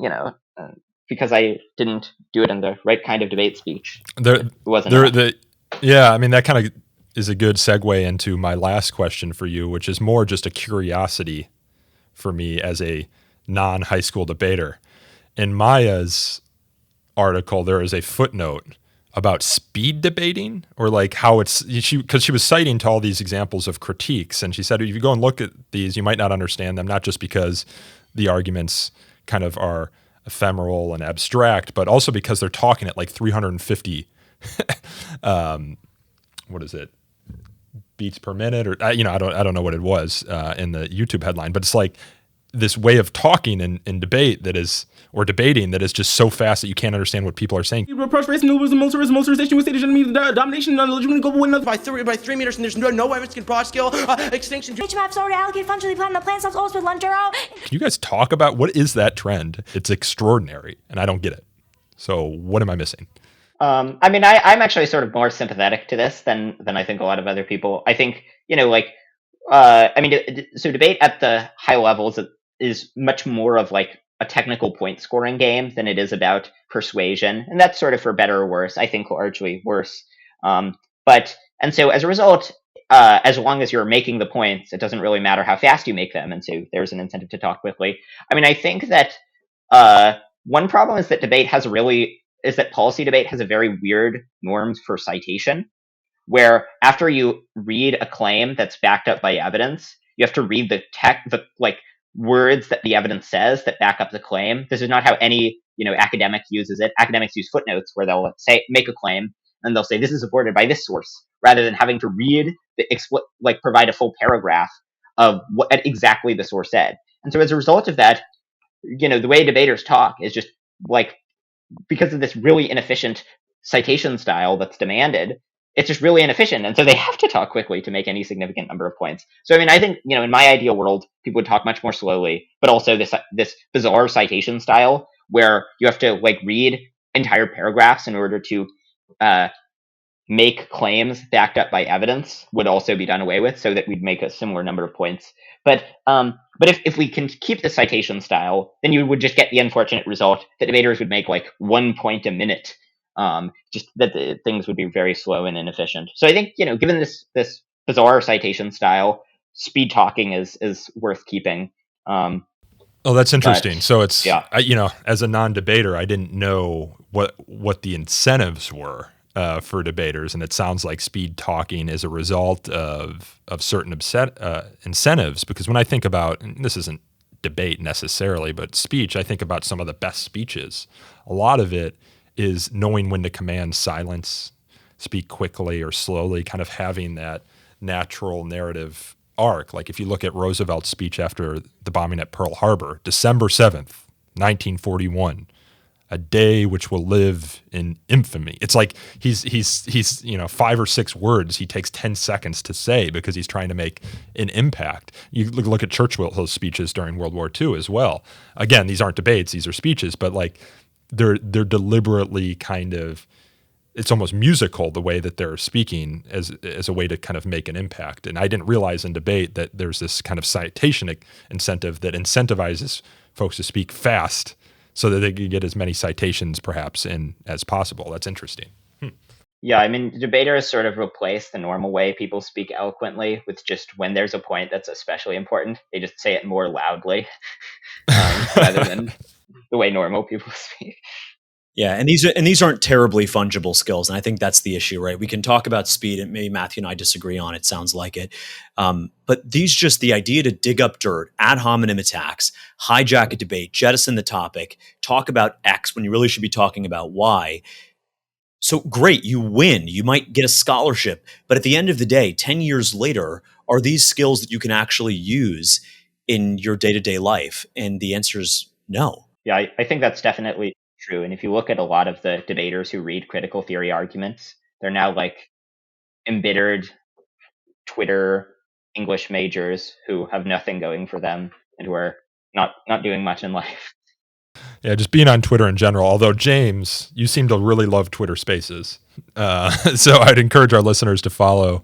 because I didn't do it in the right kind of debate speech. It wasn't that kind of is a good segue into my last question for you, which is more just a curiosity for me as a non-high school debater. In Maya's article, there is a footnote about speed debating, or like how because she was citing to all these examples of critiques, and she said, if you go and look at these, you might not understand them, not just because the arguments kind of are ephemeral and abstract, but also because they're talking at like 350 what is it, beats per minute, or I don't know what it was in the YouTube headline, but it's like this way of talking in debate that is, or debating, that is just so fast that you can't understand what people are saying. Prosperous militarism, militarization with state enemy, domination, legitimate global win by 3 meters, and there's no evidence can broad scale extinction. Nature maps already allocated funds to the plan. The plan stops always with Lundero. Can you guys talk about what is that trend? It's extraordinary, and I don't get it. So what am I missing? I'm actually sort of more sympathetic to this than I think a lot of other people. I think, so debate at the high levels is much more of like a technical point scoring game than it is about persuasion. And that's sort of for better or worse, I think largely worse. So as a result, as long as you're making the points, it doesn't really matter how fast you make them. And so there's an incentive to talk quickly. I mean, I think that one problem is that policy debate has a very weird norms for citation, where after you read a claim that's backed up by evidence, you have to read the words that the evidence says that back up the claim. This is not how any academic uses it. Academics use footnotes where they'll make a claim and they'll say this is supported by this source, rather than having to read provide a full paragraph of what exactly the source said. And so as a result of that, the way debaters talk is just because of this really inefficient citation style that's demanded, it's just really inefficient. And so they have to talk quickly to make any significant number of points. So, I think, in my ideal world, people would talk much more slowly, but also this bizarre citation style where you have to read entire paragraphs in order to make claims backed up by evidence would also be done away with, so that we'd make a similar number of points. But if we can keep the citation style, then you would just get the unfortunate result that debaters would make 1 point a minute. Just that things would be very slow and inefficient. So I think, given this bizarre citation style, speed talking is worth keeping. Oh, that's interesting. So it's, yeah. As a non-debater, I didn't know what the incentives were for debaters, and it sounds like speed talking is a result of certain incentives. Because when I think about, and this isn't debate necessarily, but speech, I think about some of the best speeches. A lot of it is knowing when to command silence, speak quickly or slowly, kind of having that natural narrative arc. Like if you look at Roosevelt's speech after the bombing at Pearl Harbor, December 7th, 1941, a day which will live in infamy. It's like he's 5 or 6 words he takes 10 seconds to say because he's trying to make an impact. You look at Churchill's speeches during World War II as well. Again, these aren't debates, these are speeches, but they're deliberately kind of, it's almost musical the way that they're speaking as a way to kind of make an impact. And I didn't realize in debate that there's this kind of citation incentive that incentivizes folks to speak fast so that they can get as many citations perhaps in as possible. That's interesting. Yeah, debaters sort of replace the normal way people speak eloquently with just when there's a point that's especially important, they just say it more loudly rather than the way normal people speak. Yeah, and these aren't terribly fungible skills, and I think that's the issue, right? We can talk about speed, and maybe Matthew and I disagree on it. Sounds like it, but the idea to dig up dirt, ad hominem attacks, hijack a debate, jettison the topic, talk about X when you really should be talking about Y. So great, you win. You might get a scholarship, but at the end of the day, 10 years later, are these skills that you can actually use in your day-to-day life? And the answer is no. Yeah, I think that's definitely true. And if you look at a lot of the debaters who read critical theory arguments, they're now embittered Twitter English majors who have nothing going for them and who are not doing much in life. Yeah, just being on Twitter in general. Although, James, you seem to really love Twitter Spaces. So I'd encourage our listeners to follow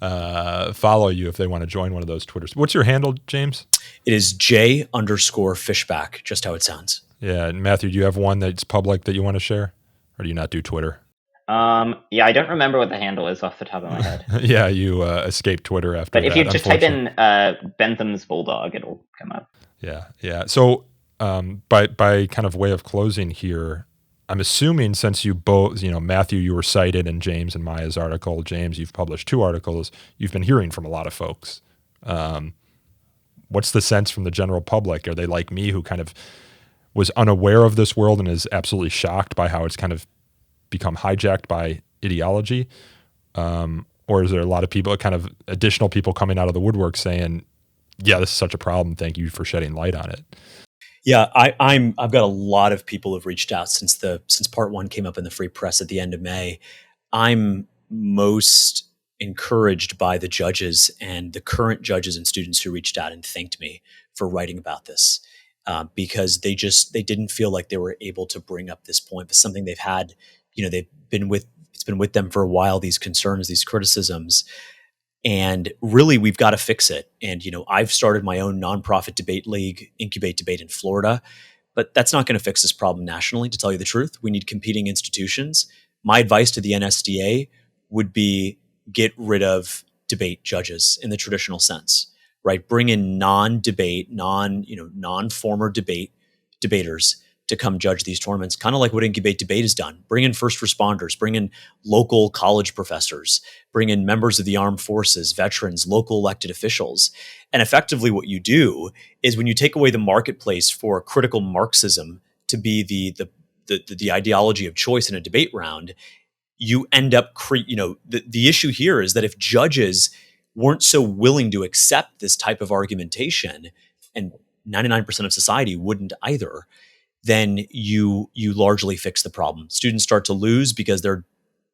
you if they want to join one of those Twitters. What's your handle, James? It is J_Fishback, just how it sounds. Yeah, and Matthew, do you have one that's public that you want to share? Or do you not do Twitter? Yeah, I don't remember what the handle is off the top of my head. Yeah, you escaped Twitter after that. But if you just type in Bentham's Bulldog, it'll come up. Yeah. So by kind of way of closing here, I'm assuming since you both, Matthew, you were cited in James and Maya's article. James, you've published 2 articles. You've been hearing from a lot of folks. What's the sense from the general public? Are they like me who kind of was unaware of this world and is absolutely shocked by how it's kind of become hijacked by ideology? Or is there a lot of people, kind of additional people coming out of the woodwork saying, yeah, this is such a problem. Thank you for shedding light on it? Yeah, I've got a lot of people who've reached out since part one came up in the Free Press at the end of May. I'm most encouraged by the judges and the current judges and students who reached out and thanked me for writing about this, because they didn't feel like they were able to bring up this point. It's something they've had, it's been with them for a while, these concerns, these criticisms. And really, we've got to fix it. And, I've started my own nonprofit debate league, Incubate Debate in Florida, but that's not going to fix this problem nationally, to tell you the truth. We need competing institutions. My advice to the NSDA would be get rid of debate judges in the traditional sense, right? Bring in non-debate, non-former debaters to come judge these tournaments, kind of like what Incubate Debate has done. Bring in first responders, bring in local college professors, bring in members of the armed forces, veterans, local elected officials. And effectively what you do is, when you take away the marketplace for critical Marxism to be the ideology of choice in a debate round, you end up the issue here is that if judges weren't so willing to accept this type of argumentation, and 99% of society wouldn't either, then you largely fix the problem. Students start to lose because they're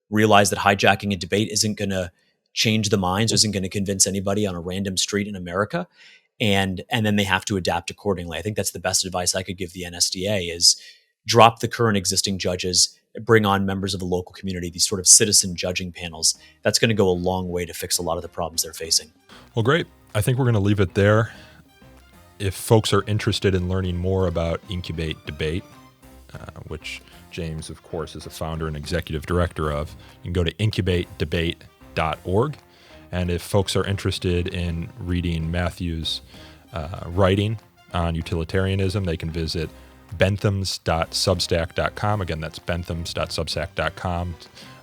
realize that hijacking a debate isn't going to change the minds, isn't going to convince anybody on a random street in America, and then they have to adapt accordingly. I think that's the best advice I could give the NSDA is drop the current existing judges, bring on members of the local community, these sort of citizen judging panels. That's going to go a long way to fix a lot of the problems they're facing. Well, great. I think we're going to leave it there. If folks are interested in learning more about Incubate Debate, which James, of course, is a founder and executive director of, you can go to incubatedebate.org. And if folks are interested in reading Matthew's writing on utilitarianism, they can visit benthams.substack.com. Again, that's benthams.substack.com.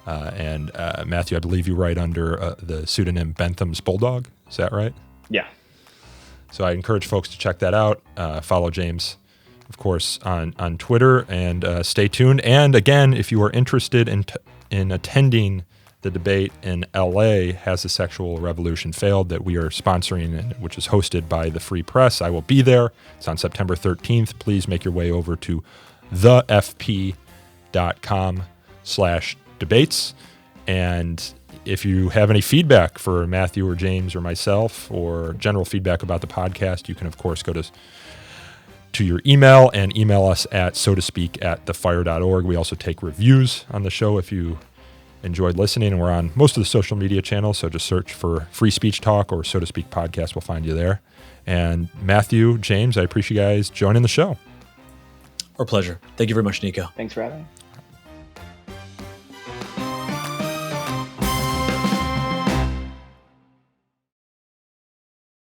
And Matthew, I believe you write under the pseudonym Bentham's Bulldog. Is that right? Yeah. So I encourage folks to check that out. Follow James, of course, on Twitter, and stay tuned. And again, if you are interested in attending the debate in LA, Has the Sexual Revolution Failed, that we are sponsoring, which is hosted by the Free Press, I will be there. It's on September 13th. Please make your way over to thefp.com/debates. And if you have any feedback for Matthew or James or myself, or general feedback about the podcast, you can, of course, go to your email and email us at so-to-speak@thefire.org. We also take reviews on the show if you enjoyed listening, and we're on most of the social media channels, so just search for Free Speech Talk or So to Speak Podcast. We'll find you there. And Matthew, James, I appreciate you guys joining the show. Our pleasure. Thank you very much, Nico. Thanks for having me.